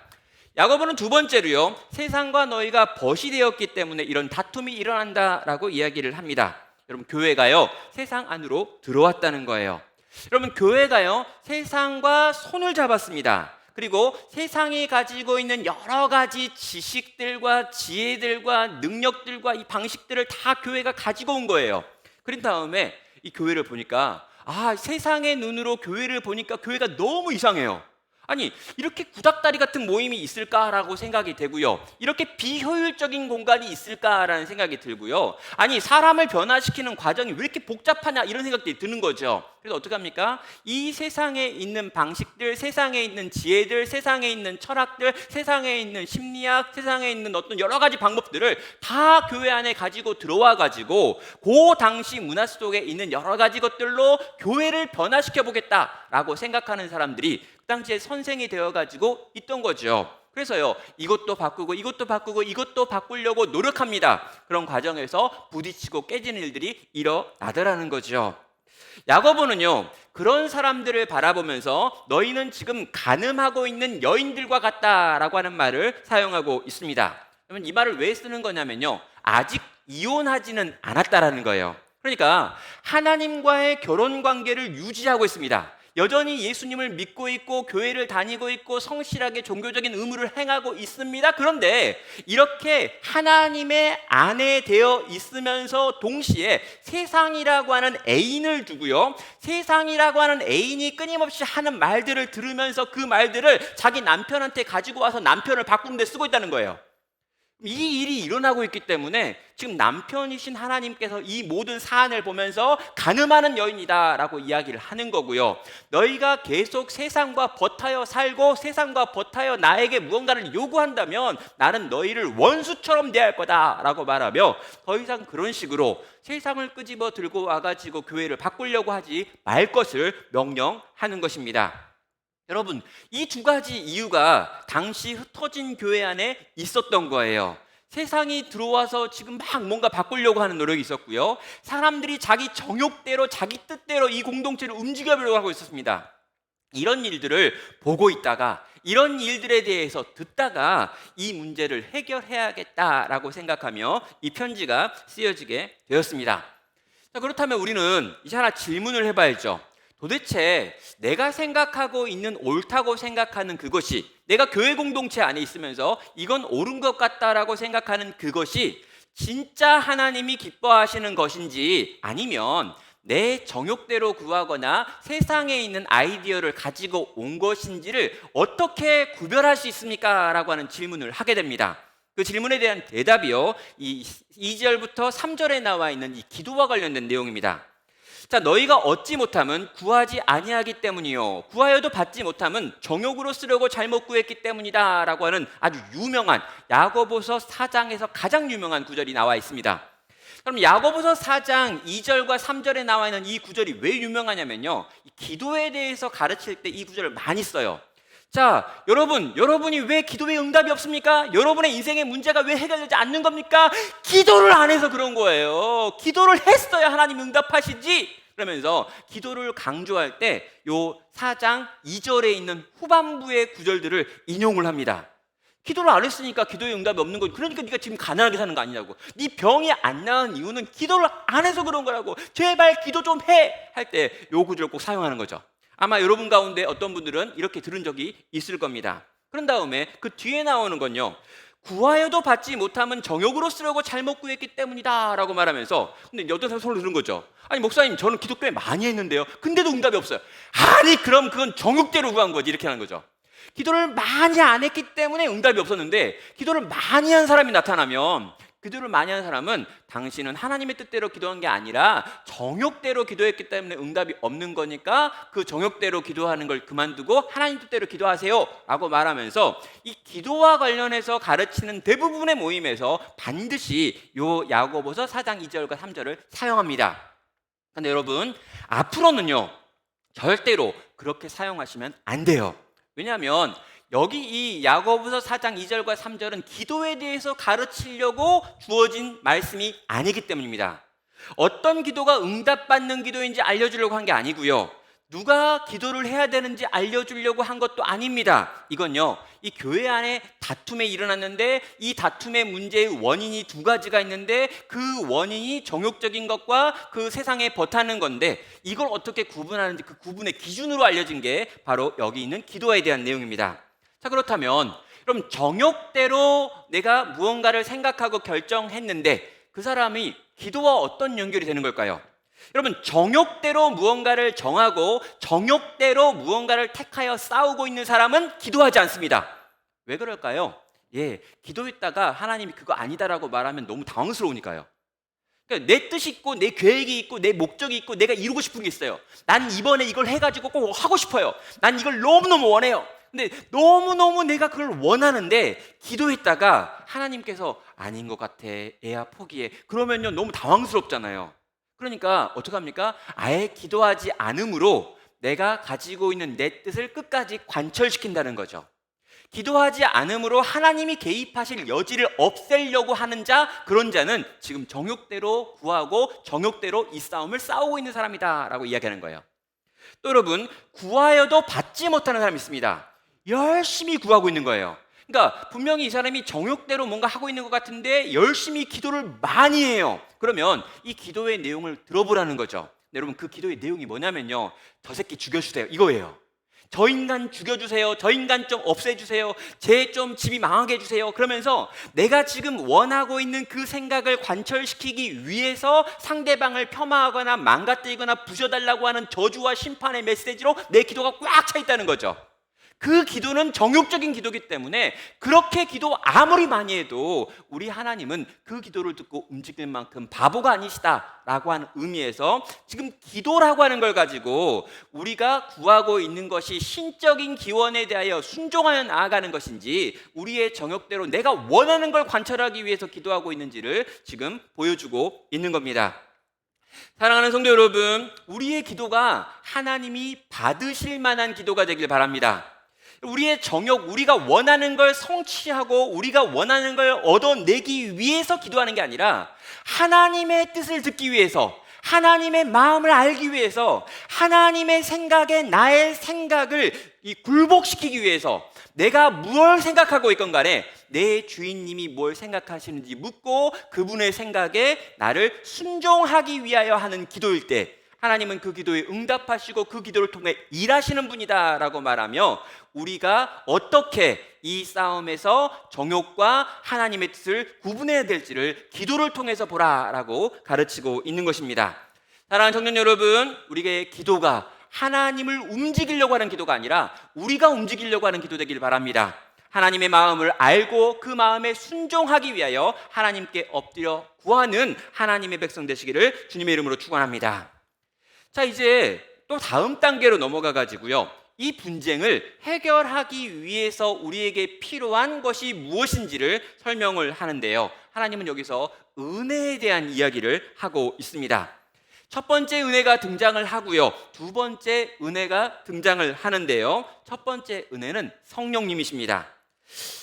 야고보는 두 번째로요 세상과 너희가 벗이 되었기 때문에 이런 다툼이 일어난다라고 이야기를 합니다. 여러분, 교회가요 세상 안으로 들어왔다는 거예요. 여러분, 교회가요 세상과 손을 잡았습니다. 그리고 세상이 가지고 있는 여러 가지 지식들과 지혜들과 능력들과 이 방식들을 다 교회가 가지고 온 거예요. 그런 다음에 이 교회를 보니까 세상의 눈으로 교회를 보니까 교회가 너무 이상해요. 아니, 이렇게 구닥다리 같은 모임이 있을까라고 생각이 되고요. 이렇게 비효율적인 공간이 있을까라는 생각이 들고요. 아니, 사람을 변화시키는 과정이 왜 이렇게 복잡하냐 이런 생각들이 드는 거죠. 그래서 어떻게 합니까? 이 세상에 있는 방식들, 세상에 있는 지혜들, 세상에 있는 철학들, 세상에 있는 심리학, 세상에 있는 어떤 여러 가지 방법들을 다 교회 안에 가지고 들어와 가지고 그 당시 문화 속에 있는 여러 가지 것들로 교회를 변화시켜 보겠다라고 생각하는 사람들이 그 당시에 선생이 되어가지고 있던 거죠. 그래서요, 이것도 바꾸고 이것도 바꾸고 이것도 바꾸려고 노력합니다. 그런 과정에서 부딪히고 깨지는 일들이 일어나더라는 거죠. 야고보는요, 그런 사람들을 바라보면서 너희는 지금 간음하고 있는 여인들과 같다라고 하는 말을 사용하고 있습니다. 그러면 이 말을 왜 쓰는 거냐면요, 아직 이혼하지는 않았다라는 거예요. 그러니까 하나님과의 결혼 관계를 유지하고 있습니다. 여전히 예수님을 믿고 있고 교회를 다니고 있고 성실하게 종교적인 의무를 행하고 있습니다. 그런데 이렇게 하나님의 아내 되어 있으면서 동시에 세상이라고 하는 애인을 두고요, 세상이라고 하는 애인이 끊임없이 하는 말들을 들으면서 그 말들을 자기 남편한테 가지고 와서 남편을 바꾸는 데 쓰고 있다는 거예요. 이 일이 일어나고 있기 때문에 지금 남편이신 하나님께서 이 모든 사안을 보면서 간음하는 여인이다 라고 이야기를 하는 거고요. 너희가 계속 세상과 버타여 살고 세상과 버타여 나에게 무언가를 요구한다면 나는 너희를 원수처럼 대할 거다 라고 말하며 더 이상 그런 식으로 세상을 끄집어 들고 와가지고 교회를 바꾸려고 하지 말 것을 명령하는 것입니다. 여러분, 이 두 가지 이유가 당시 흩어진 교회 안에 있었던 거예요. 세상이 들어와서 지금 막 뭔가 바꾸려고 하는 노력이 있었고요. 사람들이 자기 정욕대로 자기 뜻대로 이 공동체를 움직여보려고 하고 있었습니다. 이런 일들을 보고 있다가 이런 일들에 대해서 듣다가 이 문제를 해결해야겠다라고 생각하며 이 편지가 쓰여지게 되었습니다. 자, 그렇다면 우리는 이제 하나 질문을 해봐야죠. 도대체 내가 생각하고 있는 옳다고 생각하는 그것이, 내가 교회 공동체 안에 있으면서 이건 옳은 것 같다라고 생각하는 그것이 진짜 하나님이 기뻐하시는 것인지, 아니면 내 정욕대로 구하거나 세상에 있는 아이디어를 가지고 온 것인지를 어떻게 구별할 수 있습니까? 라고 하는 질문을 하게 됩니다. 그 질문에 대한 대답이요, 이 2절부터 3절에 나와 있는 이 기도와 관련된 내용입니다. 자, 너희가 얻지 못함은 구하지 아니하기 때문이요, 구하여도 받지 못함은 정욕으로 쓰려고 잘못 구했기 때문이다 라고 하는 아주 유명한 야고보서 4장에서 가장 유명한 구절이 나와 있습니다. 그럼 야고보서 4장 2절과 3절에 나와 있는 이 구절이 왜 유명하냐면요, 기도에 대해서 가르칠 때 이 구절을 많이 써요. 자, 여러분이 왜 기도에 응답이 없습니까? 여러분의 인생의 문제가 왜 해결되지 않는 겁니까? 기도를 안 해서 그런 거예요. 기도를 했어야 하나님이 응답하시지. 그러면서 기도를 강조할 때 요 4장 2절에 있는 후반부의 구절들을 인용을 합니다. 기도를 안 했으니까 기도에 응답이 없는 거지. 그러니까 네가 지금 가난하게 사는 거 아니냐고. 네 병이 안 나은 이유는 기도를 안 해서 그런 거라고. 제발 기도 좀 해! 할 때 요 구절을 꼭 사용하는 거죠. 아마 여러분 가운데 어떤 분들은 이렇게 들은 적이 있을 겁니다. 그런 다음에 그 뒤에 나오는 건요, 구하여도 받지 못함은 정욕으로 쓰려고 잘못 구했기 때문이다 라고 말하면서, 근데 어떤 사람 손을 드는 거죠. 아니 목사님, 저는 기도 꽤 많이 했는데요, 근데도 응답이 없어요. 아니 그럼 그건 정욕대로 구한 거지, 이렇게 하는 거죠. 기도를 많이 안 했기 때문에 응답이 없었는데, 기도를 많이 한 사람이 나타나면, 기도를 많이 한 사람은 당신은 하나님의 뜻대로 기도한 게 아니라 정욕대로 기도했기 때문에 응답이 없는 거니까 그 정욕대로 기도하는 걸 그만두고 하나님 뜻대로 기도하세요 라고 말하면서, 이 기도와 관련해서 가르치는 대부분의 모임에서 반드시 요 야고보서 4장 2절과 3절을 사용합니다. 근데 여러분, 앞으로는요 절대로 그렇게 사용하시면 안 돼요. 왜냐하면 여기 이 야고보서 4장 2절과 3절은 기도에 대해서 가르치려고 주어진 말씀이 아니기 때문입니다. 어떤 기도가 응답받는 기도인지 알려주려고 한 게 아니고요, 누가 기도를 해야 되는지 알려주려고 한 것도 아닙니다. 이건요, 이 교회 안에 다툼이 일어났는데 이 다툼의 문제의 원인이 두 가지가 있는데 그 원인이 정욕적인 것과 그 세상에 버타는 건데, 이걸 어떻게 구분하는지 그 구분의 기준으로 알려진 게 바로 여기 있는 기도에 대한 내용입니다. 자, 그렇다면 그럼 정욕대로 내가 무언가를 생각하고 결정했는데 그 사람이 기도와 어떤 연결이 되는 걸까요? 여러분, 정욕대로 무언가를 정하고 정욕대로 무언가를 택하여 싸우고 있는 사람은 기도하지 않습니다. 왜 그럴까요? 기도했다가 하나님이 그거 아니다라고 말하면 너무 당황스러우니까요. 그러니까 내 뜻이 있고 내 계획이 있고 내 목적이 있고 내가 이루고 싶은 게 있어요. 난 이번에 이걸 해가지고 꼭 하고 싶어요. 난 이걸 너무너무 원해요. 근데 너무너무 내가 그걸 원하는데 기도했다가 하나님께서 아닌 것 같아, 애야 포기해, 그러면요 너무 당황스럽잖아요. 그러니까 어떡합니까? 아예 기도하지 않음으로 내가 가지고 있는 내 뜻을 끝까지 관철시킨다는 거죠. 기도하지 않음으로 하나님이 개입하실 여지를 없애려고 하는 자, 그런 자는 지금 정욕대로 구하고 정욕대로 이 싸움을 싸우고 있는 사람이다 라고 이야기하는 거예요. 또 여러분, 구하여도 받지 못하는 사람이 있습니다. 열심히 구하고 있는 거예요. 그러니까 분명히 이 사람이 정욕대로 뭔가 하고 있는 것 같은데 열심히 기도를 많이 해요. 그러면 이 기도의 내용을 들어보라는 거죠. 여러분, 그 기도의 내용이 뭐냐면요, 저 새끼 죽여주세요 이거예요. 저 인간 죽여주세요. 저 인간 좀 없애주세요. 쟤 좀 집이 망하게 해주세요. 그러면서 내가 지금 원하고 있는 그 생각을 관철시키기 위해서 상대방을 폄하하거나 망가뜨리거나 부셔달라고 하는 저주와 심판의 메시지로 내 기도가 꽉 차 있다는 거죠. 그 기도는 정욕적인 기도이기 때문에 그렇게 기도 아무리 많이 해도 우리 하나님은 그 기도를 듣고 움직일 만큼 바보가 아니시다라고 하는 의미에서 지금 기도라고 하는 걸 가지고 우리가 구하고 있는 것이 신적인 기원에 대하여 순종하여 나아가는 것인지 우리의 정욕대로 내가 원하는 걸 관철하기 위해서 기도하고 있는지를 지금 보여주고 있는 겁니다. 사랑하는 성도 여러분, 우리의 기도가 하나님이 받으실 만한 기도가 되길 바랍니다. 우리의 정욕, 우리가 원하는 걸 성취하고 우리가 원하는 걸 얻어내기 위해서 기도하는 게 아니라 하나님의 뜻을 듣기 위해서, 하나님의 마음을 알기 위해서, 하나님의 생각에 나의 생각을 굴복시키기 위해서 내가 무엇을 생각하고 있건 간에 내 주인님이 뭘 생각하시는지 묻고 그분의 생각에 나를 순종하기 위하여 하는 기도일 때 하나님은 그 기도에 응답하시고 그 기도를 통해 일하시는 분이다 라고 말하며 우리가 어떻게 이 싸움에서 정욕과 하나님의 뜻을 구분해야 될지를 기도를 통해서 보라라고 가르치고 있는 것입니다. 사랑하는 청년 여러분, 우리의 기도가 하나님을 움직이려고 하는 기도가 아니라 우리가 움직이려고 하는 기도 되길 바랍니다. 하나님의 마음을 알고 그 마음에 순종하기 위하여 하나님께 엎드려 구하는 하나님의 백성 되시기를 주님의 이름으로 축원합니다. 자, 이제 또 다음 단계로 넘어가 가지고요, 이 분쟁을 해결하기 위해서 우리에게 필요한 것이 무엇인지를 설명을 하는데요, 하나님은 여기서 은혜에 대한 이야기를 하고 있습니다. 첫 번째 은혜가 등장을 하고요, 두 번째 은혜가 등장을 하는데요, 첫 번째 은혜는 성령님이십니다.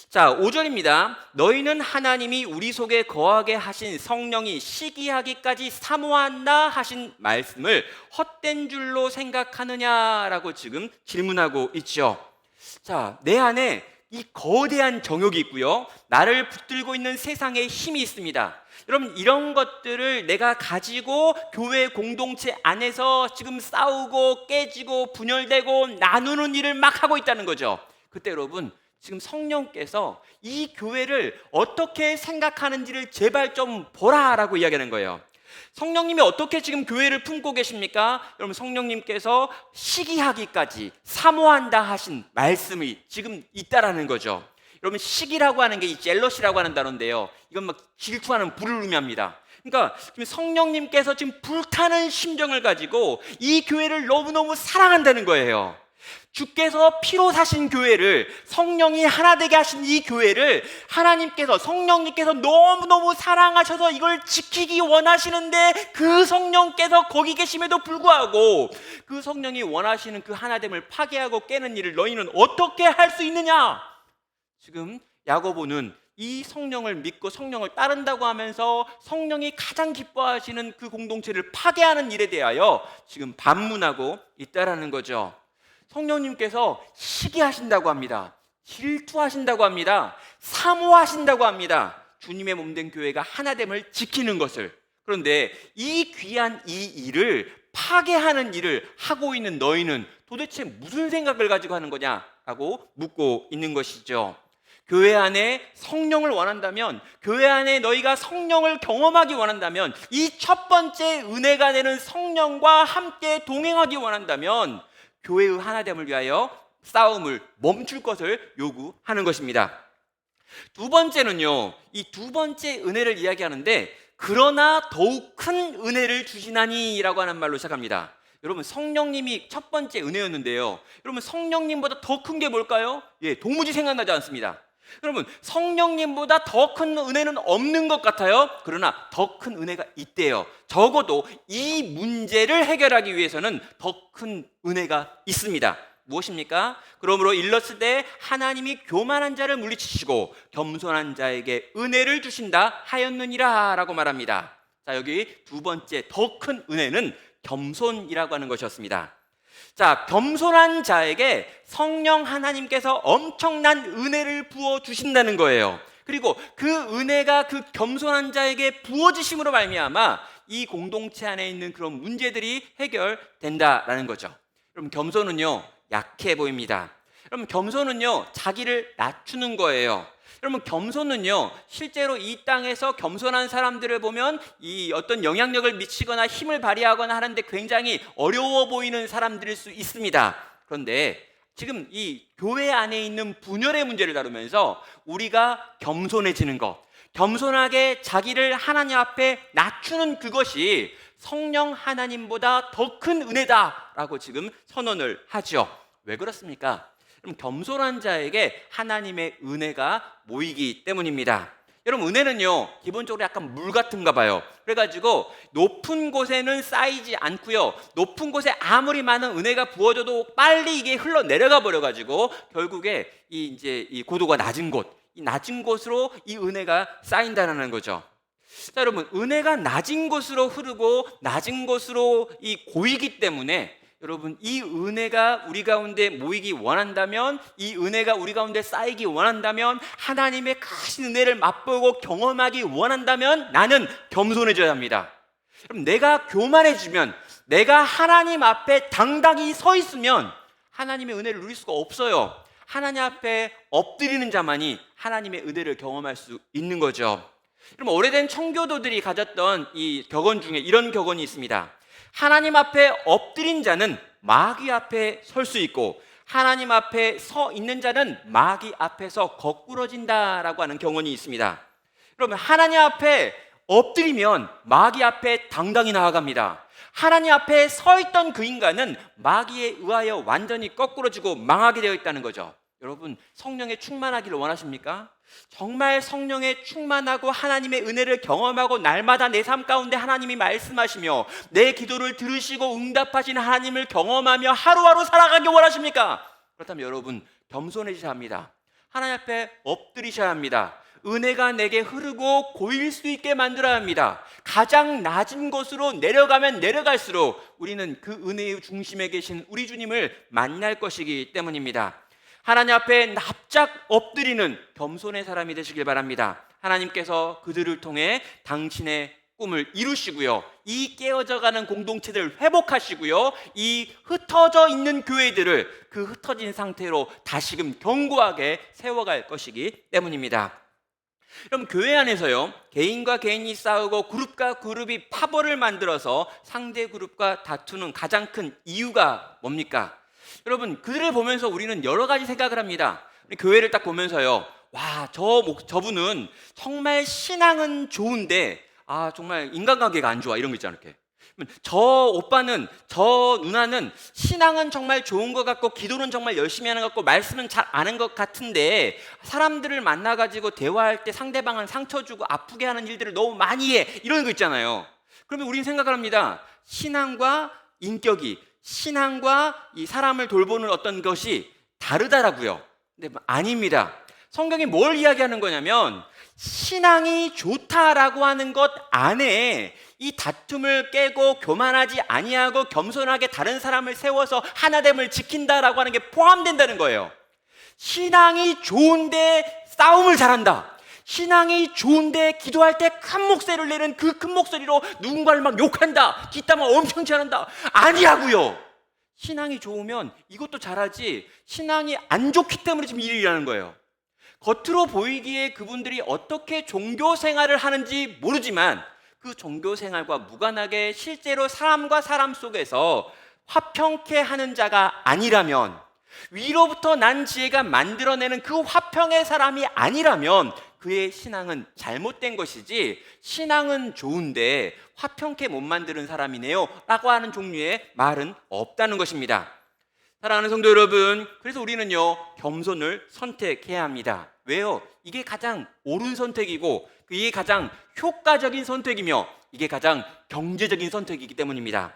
자, 5절입니다. 너희는 하나님이 우리 속에 거하게 하신 성령이 시기하기까지 사모한다 하신 말씀을 헛된 줄로 생각하느냐라고 지금 질문하고 있죠. 자, 내 안에 이 거대한 정욕이 있고요, 나를 붙들고 있는 세상의 힘이 있습니다. 여러분, 이런 것들을 내가 가지고 교회 공동체 안에서 지금 싸우고 깨지고 분열되고 나누는 일을 막 하고 있다는 거죠. 그때 여러분, 지금 성령께서 이 교회를 어떻게 생각하는지를 제발 좀 보라라고 이야기하는 거예요. 성령님이 어떻게 지금 교회를 품고 계십니까? 여러분, 성령님께서 시기하기까지 사모한다 하신 말씀이 지금 있다라는 거죠. 여러분, 시기라고 하는 게 이 젤러시라고 하는 단어인데요, 이건 막 질투하는 불을 의미합니다. 그러니까 지금 성령님께서 지금 불타는 심정을 가지고 이 교회를 너무너무 사랑한다는 거예요. 주께서 피로 사신 교회를, 성령이 하나 되게 하신 이 교회를 하나님께서, 성령님께서 너무너무 사랑하셔서 이걸 지키기 원하시는데 그 성령께서 거기 계심에도 불구하고 그 성령이 원하시는 그 하나됨을 파괴하고 깨는 일을 너희는 어떻게 할 수 있느냐? 지금 야고보는 이 성령을 믿고 성령을 따른다고 하면서 성령이 가장 기뻐하시는 그 공동체를 파괴하는 일에 대하여 지금 반문하고 있다라는 거죠. 성령님께서 시기하신다고 합니다. 질투하신다고 합니다. 사모하신다고 합니다. 주님의 몸된 교회가 하나됨을 지키는 것을. 그런데 이 귀한 이 일을 파괴하는 일을 하고 있는 너희는 도대체 무슨 생각을 가지고 하는 거냐라고 묻고 있는 것이죠. 교회 안에 성령을 원한다면, 교회 안에 너희가 성령을 경험하기 원한다면, 이 첫 번째 은혜가 되는 성령과 함께 동행하기 원한다면 교회의 하나됨을 위하여 싸움을 멈출 것을 요구하는 것입니다. 두 번째는요, 이 두 번째 은혜를 이야기하는데 그러나 더욱 큰 은혜를 주시나니 라고 하는 말로 시작합니다. 여러분, 성령님이 첫 번째 은혜였는데요, 여러분, 성령님보다 더 큰 게 뭘까요? 도무지 생각나지 않습니다. 여러분, 성령님보다 더 큰 은혜는 없는 것 같아요. 그러나 더 큰 은혜가 있대요. 적어도 이 문제를 해결하기 위해서는 더 큰 은혜가 있습니다. 무엇입니까? 그러므로 일렀으되 하나님이 교만한 자를 물리치시고 겸손한 자에게 은혜를 주신다 하였느니라 라고 말합니다. 자, 여기 두 번째 더 큰 은혜는 겸손이라고 하는 것이었습니다. 자, 겸손한 자에게 성령 하나님께서 엄청난 은혜를 부어 주신다는 거예요. 그리고 그 은혜가 그 겸손한 자에게 부어지심으로 말미암아 이 공동체 안에 있는 그런 문제들이 해결된다라는 거죠. 여러분, 겸손은요, 약해 보입니다. 여러분, 겸손은요, 자기를 낮추는 거예요. 여러분, 겸손은요, 실제로 이 땅에서 겸손한 사람들을 보면 이 어떤 영향력을 미치거나 힘을 발휘하거나 하는데 굉장히 어려워 보이는 사람들일 수 있습니다. 그런데 지금 이 교회 안에 있는 분열의 문제를 다루면서 우리가 겸손해지는 것, 겸손하게 자기를 하나님 앞에 낮추는 그것이 성령 하나님보다 더 큰 은혜다라고 지금 선언을 하죠. 왜 그렇습니까? 그럼 겸손한 자에게 하나님의 은혜가 모이기 때문입니다. 여러분, 은혜는요, 기본적으로 약간 물 같은가 봐요. 그래가지고 높은 곳에는 쌓이지 않고요, 높은 곳에 아무리 많은 은혜가 부어져도 빨리 이게 흘러 내려가 버려가지고 결국에 이 고도가 낮은 곳, 이 낮은 곳으로 이 은혜가 쌓인다는 거죠. 자, 여러분, 은혜가 낮은 곳으로 흐르고 낮은 곳으로 고이기 때문에 여러분, 이 은혜가 우리 가운데 모이기 원한다면, 이 은혜가 우리 가운데 쌓이기 원한다면, 하나님의 크신 은혜를 맛보고 경험하기 원한다면 나는 겸손해져야 합니다. 여러분, 내가 교만해지면, 내가 하나님 앞에 당당히 서 있으면 하나님의 은혜를 누릴 수가 없어요. 하나님 앞에 엎드리는 자만이 하나님의 은혜를 경험할 수 있는 거죠. 여러분, 오래된 청교도들이 가졌던 이 격언 중에 이런 격언이 있습니다. 하나님 앞에 엎드린 자는 마귀 앞에 설 수 있고 하나님 앞에 서 있는 자는 마귀 앞에서 거꾸러진다라고 하는 격언이 있습니다. 여러분, 하나님 앞에 엎드리면 마귀 앞에 당당히 나아갑니다. 하나님 앞에 서 있던 그 인간은 마귀에 의하여 완전히 거꾸러지고 망하게 되어 있다는 거죠. 여러분, 성령에 충만하기를 원하십니까? 정말 성령에 충만하고 하나님의 은혜를 경험하고 날마다 내 삶 가운데 하나님이 말씀하시며 내 기도를 들으시고 응답하시는 하나님을 경험하며 하루하루 살아가기 원하십니까? 그렇다면 여러분, 겸손해지셔야 합니다. 하나님 앞에 엎드리셔야 합니다. 은혜가 내게 흐르고 고일 수 있게 만들어야 합니다. 가장 낮은 곳으로 내려가면 내려갈수록 우리는 그 은혜의 중심에 계신 우리 주님을 만날 것이기 때문입니다. 하나님 앞에 납작 엎드리는 겸손의 사람이 되시길 바랍니다. 하나님께서 그들을 통해 당신의 꿈을 이루시고요, 이 깨어져가는 공동체들을 회복하시고요, 이 흩어져 있는 교회들을 그 흩어진 상태로 다시금 견고하게 세워갈 것이기 때문입니다. 여러분, 교회 안에서요, 개인과 개인이 싸우고 그룹과 그룹이 파벌을 만들어서 상대 그룹과 다투는 가장 큰 이유가 뭡니까? 여러분, 그들을 보면서 우리는 여러 가지 생각을 합니다. 교회를 딱 보면서요, 와, 저분은 정말 신앙은 좋은데 정말 인간관계가 안 좋아, 이런 거 있잖아요. 이렇게. 저 오빠는, 저 누나는 신앙은 정말 좋은 것 같고 기도는 정말 열심히 하는 것 같고 말씀은 잘 아는 것 같은데 사람들을 만나가지고 대화할 때 상대방은 상처 주고 아프게 하는 일들을 너무 많이 해, 이런 거 있잖아요. 그러면 우리는 생각을 합니다. 신앙과 인격이, 신앙과 이 사람을 돌보는 어떤 것이 다르다라고요. 근데 아닙니다. 성경이 뭘 이야기하는 거냐면 신앙이 좋다라고 하는 것 안에 이 다툼을 깨고 교만하지 아니하고 겸손하게 다른 사람을 세워서 하나됨을 지킨다라고 하는 게 포함된다는 거예요. 신앙이 좋은데 싸움을 잘한다, 신앙이 좋은데 기도할 때 큰 목소리를 내는 그 큰 목소리로 누군가를 막 욕한다, 뒷담화 엄청 잘한다, 아니하고요. 신앙이 좋으면 이것도 잘하지, 신앙이 안 좋기 때문에 지금 일을 일하는 거예요. 겉으로 보이기에 그분들이 어떻게 종교 생활을 하는지 모르지만 그 종교 생활과 무관하게 실제로 사람과 사람 속에서 화평케 하는 자가 아니라면, 위로부터 난 지혜가 만들어내는 그 화평의 사람이 아니라면 그의 신앙은 잘못된 것이지, 신앙은 좋은데 화평케 못 만드는 사람이네요 라고 하는 종류의 말은 없다는 것입니다. 사랑하는 성도 여러분, 그래서 우리는요 겸손을 선택해야 합니다. 왜요? 이게 가장 옳은 선택이고, 이게 가장 효과적인 선택이며, 이게 가장 경제적인 선택이기 때문입니다.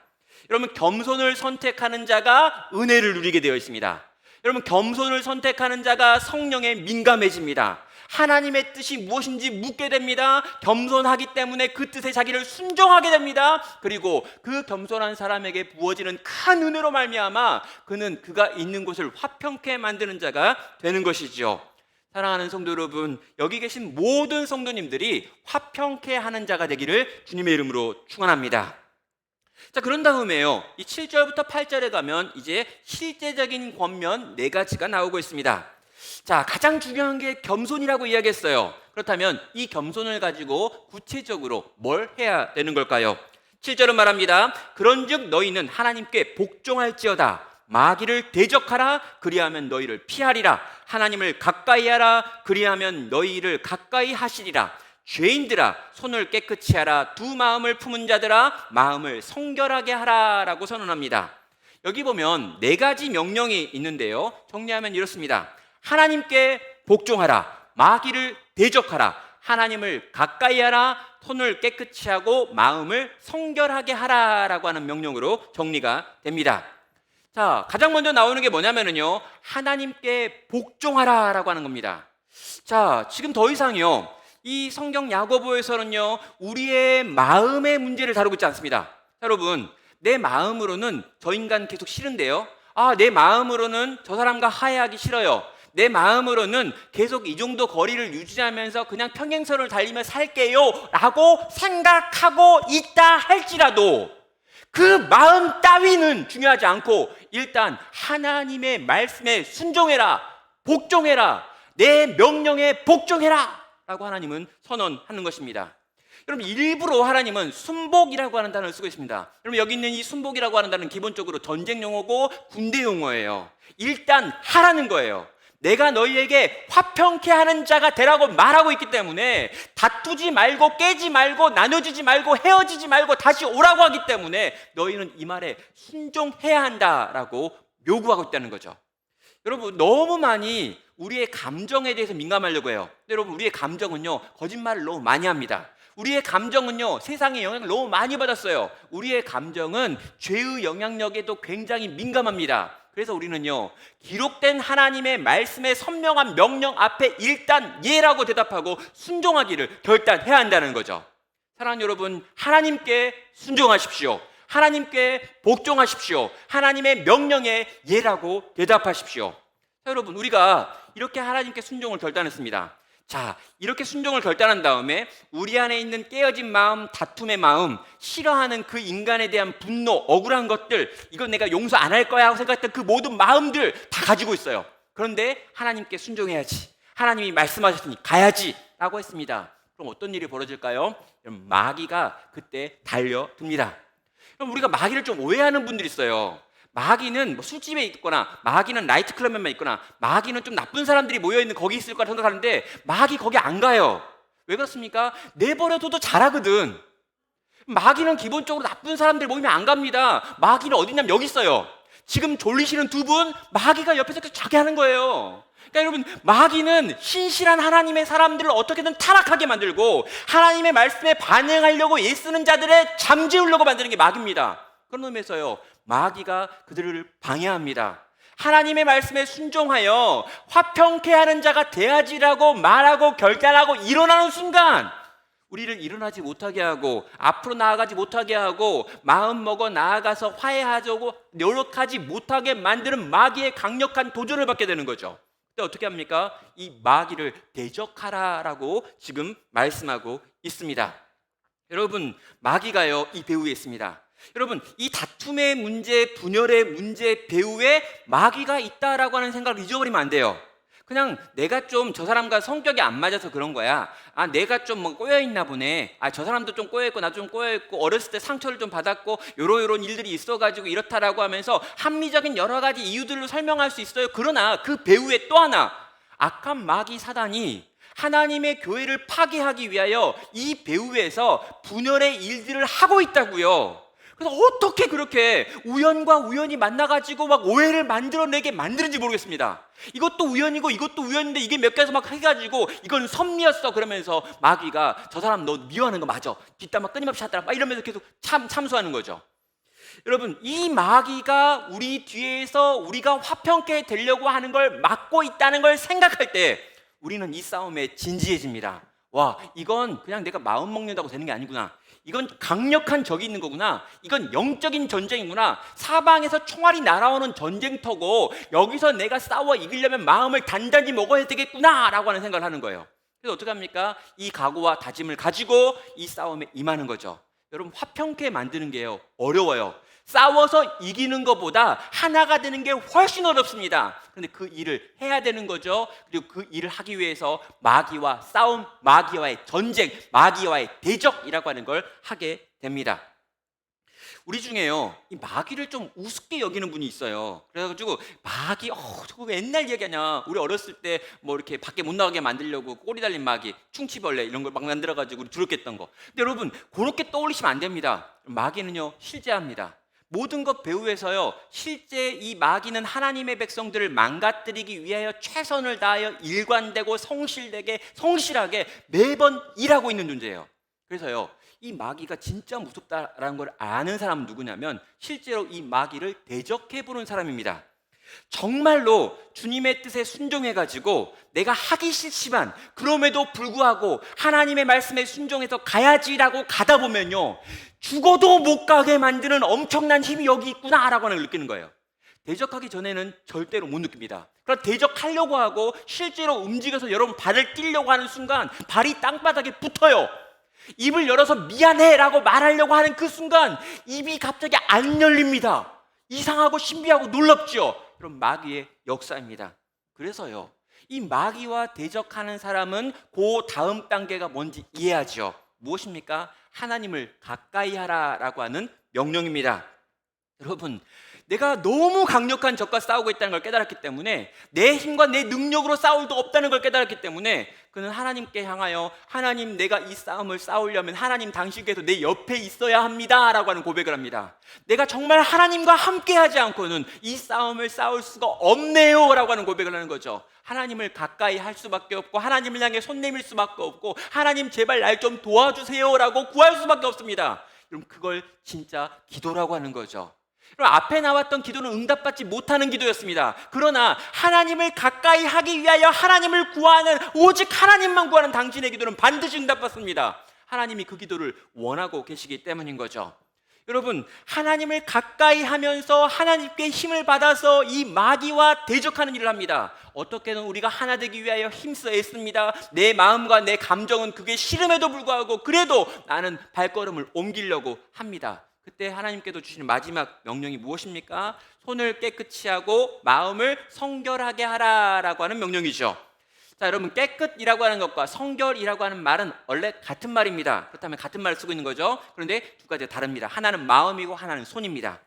여러분, 겸손을 선택하는 자가 은혜를 누리게 되어 있습니다. 여러분, 겸손을 선택하는 자가 성령에 민감해집니다. 하나님의 뜻이 무엇인지 묻게 됩니다. 겸손하기 때문에 그 뜻에 자기를 순종하게 됩니다. 그리고 그 겸손한 사람에게 부어지는 큰 은혜로 말미암아 그는 그가 있는 곳을 화평케 만드는 자가 되는 것이죠. 사랑하는 성도 여러분, 여기 계신 모든 성도님들이 화평케 하는 자가 되기를 주님의 이름으로 축원합니다. 자, 그런 다음에요, 이 7절부터 8절에 가면 이제 실제적인 권면 4가지가 나오고 있습니다. 자, 가장 중요한 게 겸손이라고 이야기했어요. 그렇다면 이 겸손을 가지고 구체적으로 뭘 해야 되는 걸까요? 7절은 말합니다. 그런즉 너희는 하나님께 복종할지어다. 마귀를 대적하라. 그리하면 너희를 피하리라. 하나님을 가까이 하라. 그리하면 너희를 가까이 하시리라. 죄인들아, 손을 깨끗이 하라. 두 마음을 품은 자들아, 마음을 성결하게 하라 라고 선언합니다. 여기 보면 4가지 명령이 있는데요, 정리하면 이렇습니다. 하나님께 복종하라. 마귀를 대적하라. 하나님을 가까이 하라. 손을 깨끗이 하고 마음을 성결하게 하라 라고 하는 명령으로 정리가 됩니다. 자, 가장 먼저 나오는 게 뭐냐면요, 하나님께 복종하라 라고 하는 겁니다. 자, 지금 더 이상요, 이 성경 야고보에서는요 우리의 마음의 문제를 다루고 있지 않습니다. 여러분, 내 마음으로는 저 인간 계속 싫은데요, 내 마음으로는 저 사람과 화해하기 싫어요, 내 마음으로는 계속 이 정도 거리를 유지하면서 그냥 평행선을 달리며 살게요 라고 생각하고 있다 할지라도 그 마음 따위는 중요하지 않고 일단 하나님의 말씀에 순종해라, 복종해라, 내 명령에 복종해라 라고 하나님은 선언하는 것입니다. 여러분, 일부러 하나님은 순복이라고 하는 단어를 쓰고 있습니다. 여러분, 여기 있는 이 순복이라고 하는 단어는 기본적으로 전쟁 용어고 군대 용어예요. 일단 하라는 거예요. 내가 너희에게 화평케 하는 자가 되라고 말하고 있기 때문에 다투지 말고 깨지 말고 나눠지지 말고 헤어지지 말고 다시 오라고 하기 때문에 너희는 이 말에 순종해야 한다라고 요구하고 있다는 거죠. 여러분, 너무 많이 우리의 감정에 대해서 민감하려고 해요. 여러분, 우리의 감정은요 거짓말을 너무 많이 합니다. 우리의 감정은요 세상의 영향을 너무 많이 받았어요. 우리의 감정은 죄의 영향력에도 굉장히 민감합니다. 그래서 우리는요 기록된 하나님의 말씀의 선명한 명령 앞에 일단 예라고 대답하고 순종하기를 결단해야 한다는 거죠. 사랑하는 여러분, 하나님께 순종하십시오. 하나님께 복종하십시오. 하나님의 명령에 예라고 대답하십시오. 자, 여러분, 우리가 이렇게 하나님께 순종을 결단했습니다. 자, 이렇게 순종을 결단한 다음에 우리 안에 있는 깨어진 마음, 다툼의 마음, 싫어하는 그 인간에 대한 분노, 억울한 것들, 이건 내가 용서 안 할 거야 하고 생각했던 그 모든 마음들 다 가지고 있어요. 그런데 하나님께 순종해야지, 하나님이 말씀하셨으니 가야지 라고 했습니다. 그럼 어떤 일이 벌어질까요? 여러분, 마귀가 그때 달려듭니다. 그럼 우리가 마귀를 좀 오해하는 분들이 있어요. 마귀는 뭐 술집에 있거나, 마귀는 나이트클럽에만 있거나, 마귀는 좀 나쁜 사람들이 모여있는 거기 있을 거라 생각하는데 마귀 거기 안 가요. 왜 그렇습니까? 내버려둬도 잘하거든. 마귀는 기본적으로 나쁜 사람들 모이면 안 갑니다. 마귀는 어디냐면 여기 있어요. 지금 졸리시는 두 분, 마귀가 옆에서 계속 자게 하는 거예요. 그러니까 여러분, 마귀는 신실한 하나님의 사람들을 어떻게든 타락하게 만들고 하나님의 말씀에 반응하려고 애쓰는 자들의 잠재우려고 만드는 게 마귀입니다. 그런 의미에서요, 마귀가 그들을 방해합니다. 하나님의 말씀에 순종하여 화평케 하는 자가 돼야지라고 말하고 결단하고 일어나는 순간 우리를 일어나지 못하게 하고 앞으로 나아가지 못하게 하고 마음 먹어 나아가서 화해하자고 노력하지 못하게 만드는 마귀의 강력한 도전을 받게 되는 거죠. 그때 어떻게 합니까? 이 마귀를 대적하라라고 지금 말씀하고 있습니다. 여러분, 마귀가요 이 배후에 있습니다. 여러분, 이 다툼의 문제, 분열의 문제 배후에 마귀가 있다라고 하는 생각을 잊어버리면 안 돼요. 그냥 내가 좀 저 사람과 성격이 안 맞아서 그런 거야. 아, 내가 좀 뭐 꼬여 있나 보네. 아, 저 사람도 좀 꼬여 있고 나도 좀 꼬여 있고 어렸을 때 상처를 좀 받았고 요런 일들이 있어가지고 이렇다라고 하면서 합리적인 여러 가지 이유들로 설명할 수 있어요. 그러나 그 배후에 또 하나 악한 마귀 사단이 하나님의 교회를 파괴하기 위하여 이 배후에서 분열의 일들을 하고 있다고요. 그래서 어떻게 그렇게 우연과 우연이 만나가지고 막 오해를 만들어내게 만드는지 모르겠습니다. 이것도 우연이고 이것도 우연인데 이게 몇 개에서 막 해가지고 이건 섭리였어 그러면서 마귀가 저 사람 너 미워하는 거 맞아 뒷담화 끊임없이 하더라 막 이러면서 계속 참수하는 거죠. 여러분, 이 마귀가 우리 뒤에서 우리가 화평케 되려고 하는 걸 막고 있다는 걸 생각할 때 우리는 이 싸움에 진지해집니다. 와, 이건 그냥 내가 마음 먹는다고 되는 게 아니구나. 이건 강력한 적이 있는 거구나. 이건 영적인 전쟁이구나. 사방에서 총알이 날아오는 전쟁터고 여기서 내가 싸워 이기려면 마음을 단단히 먹어야 되겠구나 라고 하는 생각을 하는 거예요. 그래서 어떻게 합니까? 이 각오와 다짐을 가지고 이 싸움에 임하는 거죠. 여러분, 화평케 만드는 게요 어려워요. 싸워서 이기는 것보다 하나가 되는 게 훨씬 어렵습니다. 그런데 그 일을 해야 되는 거죠. 그리고 그 일을 하기 위해서 마귀와 싸움, 마귀와의 전쟁, 마귀와의 대적이라고 하는 걸 하게 됩니다. 우리 중에요 이 마귀를 좀 우습게 여기는 분이 있어요. 그래가지고 마귀 저거 왜 옛날 얘기하냐. 우리 어렸을 때 뭐 이렇게 밖에 못 나가게 만들려고 꼬리 달린 마귀, 충치벌레 이런 걸 막 만들어가지고 우리 두렵겠던 거. 근데 여러분 그렇게 떠올리시면 안 됩니다. 마귀는요 실제합니다. 모든 것 배후에서요 실제 이 마귀는 하나님의 백성들을 망가뜨리기 위하여 최선을 다하여 일관되고 성실하게 매번 일하고 있는 존재예요. 그래서요 이 마귀가 진짜 무섭다라는 걸 아는 사람은 누구냐면 실제로 이 마귀를 대적해 보는 사람입니다. 정말로 주님의 뜻에 순종해가지고 내가 하기 싫지만 그럼에도 불구하고 하나님의 말씀에 순종해서 가야지라고 가다 보면요 죽어도 못 가게 만드는 엄청난 힘이 여기 있구나라고 하는 걸 느끼는 거예요. 대적하기 전에는 절대로 못 느낍니다. 그러나 대적하려고 하고 실제로 움직여서 여러분 발을 띄려고 하는 순간 발이 땅바닥에 붙어요. 입을 열어서 미안해라고 말하려고 하는 그 순간 입이 갑자기 안 열립니다. 이상하고 신비하고 놀랍죠. 그럼 마귀의 역사입니다. 그래서요 이 마귀와 대적하는 사람은 그 다음 단계가 뭔지 이해하죠. 무엇입니까? 하나님을 가까이 하라라고 하는 명령입니다. 여러분 내가 너무 강력한 적과 싸우고 있다는 걸 깨달았기 때문에 내 힘과 내 능력으로 싸울 수 없다는 걸 깨달았기 때문에 그는 하나님께 향하여 하나님 내가 이 싸움을 싸우려면 하나님 당신께서 내 옆에 있어야 합니다 라고 하는 고백을 합니다. 내가 정말 하나님과 함께 하지 않고는 이 싸움을 싸울 수가 없네요 라고 하는 고백을 하는 거죠. 하나님을 가까이 할 수밖에 없고 하나님을 향해 손 내밀 수밖에 없고 하나님 제발 날 좀 도와주세요 라고 구할 수밖에 없습니다. 여러분 그걸 진짜 기도라고 하는 거죠. 그럼 앞에 나왔던 기도는 응답받지 못하는 기도였습니다. 그러나 하나님을 가까이 하기 위하여 하나님을 구하는 오직 하나님만 구하는 당신의 기도는 반드시 응답받습니다. 하나님이 그 기도를 원하고 계시기 때문인 거죠. 여러분 하나님을 가까이 하면서 하나님께 힘을 받아서 이 마귀와 대적하는 일을 합니다. 어떻게든 우리가 하나 되기 위하여 힘써 애씁니다. 내 마음과 내 감정은 그게 싫음에도 불구하고 그래도 나는 발걸음을 옮기려고 합니다. 그때 하나님께서 주시는 마지막 명령이 무엇입니까? 손을 깨끗이 하고 마음을 성결하게 하라라고 하는 명령이죠. 자, 여러분 깨끗이라고 하는 것과 성결이라고 하는 말은 원래 같은 말입니다. 그렇다면 같은 말을 쓰고 있는 거죠. 그런데 두 가지가 다릅니다. 하나는 마음이고 하나는 손입니다.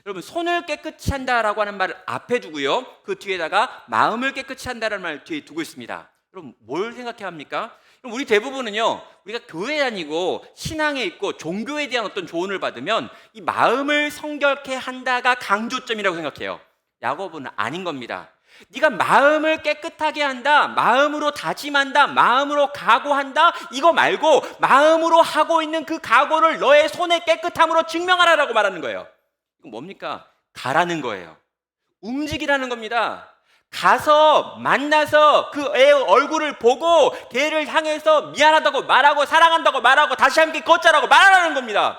여러분 손을 깨끗이 한다라고 하는 말을 앞에 두고요. 그 뒤에다가 마음을 깨끗이 한다라는 말을 뒤에 두고 있습니다. 여러분 뭘 생각해야 합니까? 우리 대부분은요 우리가 교회에 다니고 신앙에 있고 종교에 대한 어떤 조언을 받으면 이 마음을 성결케 한다가 강조점이라고 생각해요. 야고보는 아닌 겁니다. 네가 마음을 깨끗하게 한다, 마음으로 다짐한다, 마음으로 각오한다 이거 말고 마음으로 하고 있는 그 각오를 너의 손의 깨끗함으로 증명하라라고 말하는 거예요. 이건 뭡니까? 가라는 거예요. 움직이라는 겁니다. 가서 만나서 그 애의 얼굴을 보고 걔를 향해서 미안하다고 말하고 사랑한다고 말하고 다시 함께 걷자라고 말하라는 겁니다.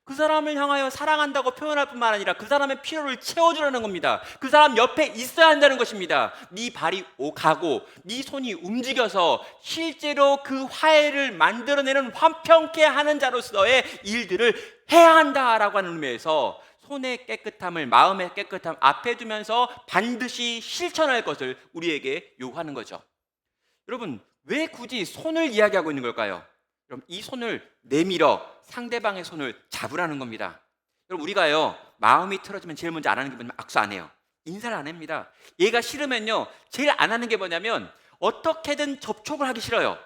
그 사람을 향하여 사랑한다고 표현할 뿐만 아니라 그 사람의 필요를 채워주라는 겁니다. 그 사람 옆에 있어야 한다는 것입니다. 네 발이 가고 네 손이 움직여서 실제로 그 화해를 만들어내는 화평케 하는 자로서의 일들을 해야 한다라고 하는 의미에서 손의 깨끗함을, 마음의 깨끗함 앞에 두면서 반드시 실천할 것을 우리에게 요구하는 거죠. 여러분, 왜 굳이 손을 이야기하고 있는 걸까요? 여러분, 이 손을 내밀어 상대방의 손을 잡으라는 겁니다. 여러분, 우리가요, 마음이 틀어지면 제일 먼저 안 하는 게 뭐냐면 악수 안 해요. 인사를 안 합니다. 얘가 싫으면요, 제일 안 하는 게 뭐냐면 어떻게든 접촉을 하기 싫어요.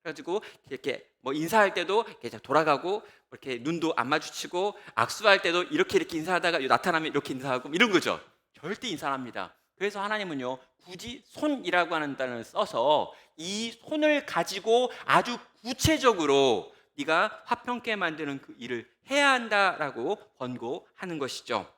그래가지고 이렇게 뭐 인사할 때도 이렇게 돌아가고, 이렇게 눈도 안 마주치고, 악수할 때도 이렇게 인사하다가 나타나면 이렇게 인사하고 이런 거죠. 절대 인사 안 합니다. 그래서 하나님은요, 굳이 손이라고 하는 단어를 써서 이 손을 가지고 아주 구체적으로 네가 화평케 만드는 그 일을 해야 한다라고 권고하는 것이죠.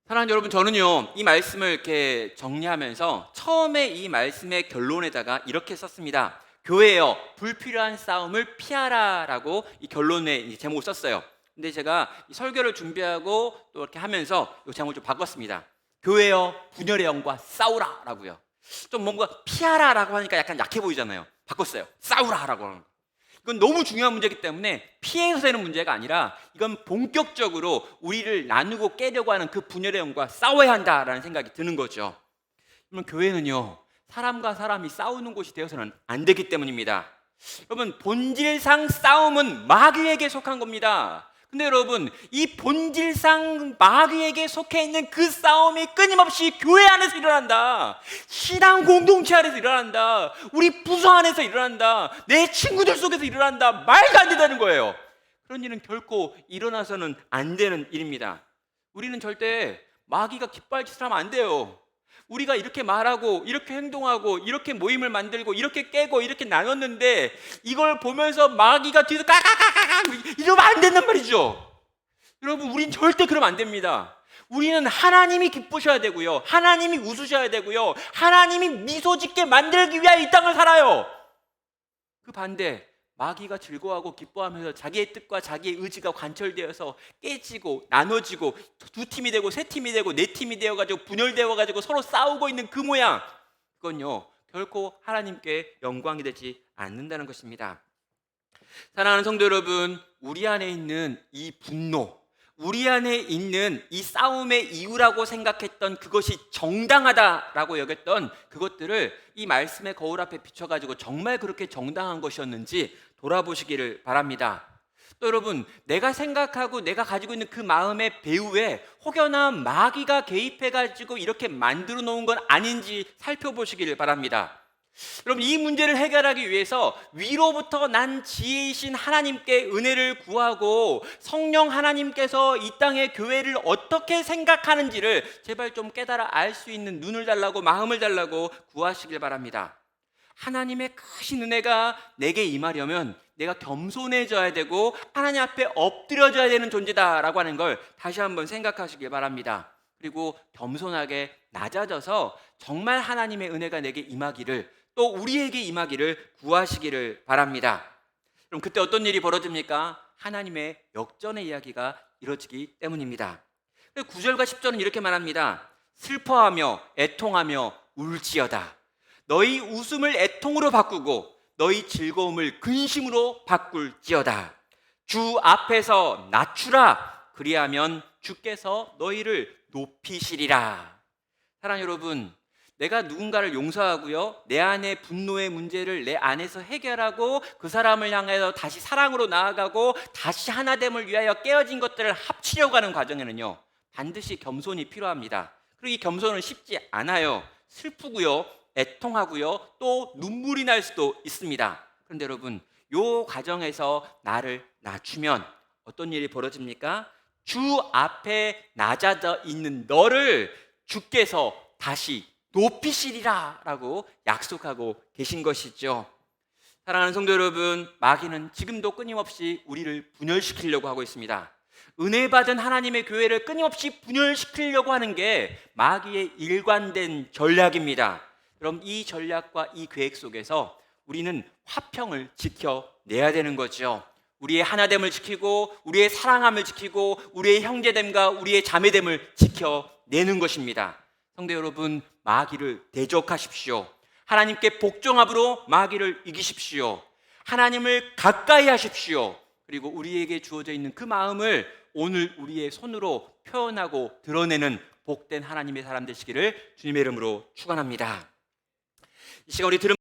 사랑하는 여러분, 저는요, 이 말씀을 이렇게 정리하면서 처음에 이 말씀의 결론에다가 이렇게 썼습니다. 교회여, 불필요한 싸움을 피하라라고 이 결론에 이 제목을 썼어요. 근데 제가 이 설교를 준비하고 또 이렇게 하면서 이 제목을 좀 바꿨습니다. 교회여, 분열의 영과 싸우라라고요. 좀 뭔가 피하라라고 하니까 약간 약해 보이잖아요. 바꿨어요. 싸우라라고 하는 거. 이건 너무 중요한 문제이기 때문에 피해서 되는 문제가 아니라 이건 본격적으로 우리를 나누고 깨려고 하는 그 분열의 영과 싸워야 한다라는 생각이 드는 거죠. 그러면 교회는요, 사람과 사람이 싸우는 곳이 되어서는 안 되기 때문입니다. 여러분, 본질상 싸움은 마귀에게 속한 겁니다. 근데 여러분, 이 본질상 마귀에게 속해 있는 그 싸움이 끊임없이 교회 안에서 일어난다. 신앙 공동체 안에서 일어난다. 우리 부서 안에서 일어난다. 내 친구들 속에서 일어난다. 말도 안 된다는 거예요. 그런 일은 결코 일어나서는 안 되는 일입니다. 우리는 절대 마귀가 기뻐할 짓을 하면 안 돼요. 우리가 이렇게 말하고 이렇게 행동하고 이렇게 모임을 만들고 이렇게 깨고 이렇게 나눴는데 이걸 보면서 마귀가 뒤에서 까까까까 이러면 안 된단 말이죠. 여러분, 우린 절대 그러면 안 됩니다. 우리는 하나님이 기쁘셔야 되고요, 하나님이 웃으셔야 되고요, 하나님이 미소 짓게 만들기 위하여 이 땅을 살아요. 그 반대, 마귀가 즐거워하고 기뻐하면서 자기의 뜻과 자기의 의지가 관철되어서 깨지고 나눠지고 두 팀이 되고 세 팀이 되고 네 팀이 되어가지고 분열되어가지고 서로 싸우고 있는 그 모양, 그건요, 결코 하나님께 영광이 되지 않는다는 것입니다. 사랑하는 성도 여러분, 우리 안에 있는 이 분노, 우리 안에 있는 이 싸움의 이유라고 생각했던 그것이 정당하다라고 여겼던 그것들을 이 말씀의 거울 앞에 비춰가지고 정말 그렇게 정당한 것이었는지 돌아보시기를 바랍니다. 또 여러분, 내가 생각하고 내가 가지고 있는 그 마음의 배후에 혹여나 마귀가 개입해가지고 이렇게 만들어 놓은 건 아닌지 살펴보시기를 바랍니다. 여러분, 이 문제를 해결하기 위해서 위로부터 난 지혜이신 하나님께 은혜를 구하고 성령 하나님께서 이 땅의 교회를 어떻게 생각하는지를 제발 좀 깨달아 알 수 있는 눈을 달라고, 마음을 달라고 구하시길 바랍니다. 하나님의 크신 은혜가 내게 임하려면 내가 겸손해져야 되고 하나님 앞에 엎드려져야 되는 존재다라고 하는 걸 다시 한번 생각하시길 바랍니다. 그리고 겸손하게 낮아져서 정말 하나님의 은혜가 내게 임하기를, 또 우리에게 임하기를 구하시기를 바랍니다. 그럼 그때 어떤 일이 벌어집니까? 하나님의 역전의 이야기가 이루어지기 때문입니다. 9절과 10절은 이렇게 말합니다. 슬퍼하며 애통하며 울지어다. 너희 웃음을 애통으로 바꾸고 너희 즐거움을 근심으로 바꿀지어다. 주 앞에서 낮추라. 그리하면 주께서 너희를 높이시리라. 사랑 여러분, 내가 누군가를 용서하고요, 내 안에 분노의 문제를 내 안에서 해결하고 그 사람을 향해서 다시 사랑으로 나아가고 다시 하나됨을 위하여 깨어진 것들을 합치려고 하는 과정에는요, 반드시 겸손이 필요합니다. 그리고 이 겸손은 쉽지 않아요. 슬프고요, 애통하고요, 또 눈물이 날 수도 있습니다. 그런데 여러분, 이 과정에서 나를 낮추면 어떤 일이 벌어집니까? 주 앞에 낮아져 있는 너를 주께서 다시 높이시리라 라고 약속하고 계신 것이죠. 사랑하는 성도 여러분, 마귀는 지금도 끊임없이 우리를 분열시키려고 하고 있습니다. 은혜 받은 하나님의 교회를 끊임없이 분열시키려고 하는 게 마귀의 일관된 전략입니다. 그럼 이 전략과 이 계획 속에서 우리는 화평을 지켜내야 되는 거죠. 우리의 하나됨을 지키고 우리의 사랑함을 지키고 우리의 형제됨과 우리의 자매됨을 지켜내는 것입니다. 성도 여러분, 마귀를 대적하십시오. 하나님께 복종함으로 마귀를 이기십시오. 하나님을 가까이 하십시오. 그리고 우리에게 주어져 있는 그 마음을 오늘 우리의 손으로 표현하고 드러내는 복된 하나님의 사람 되시기를 주님의 이름으로 축원합니다. 이 시간 우리 들은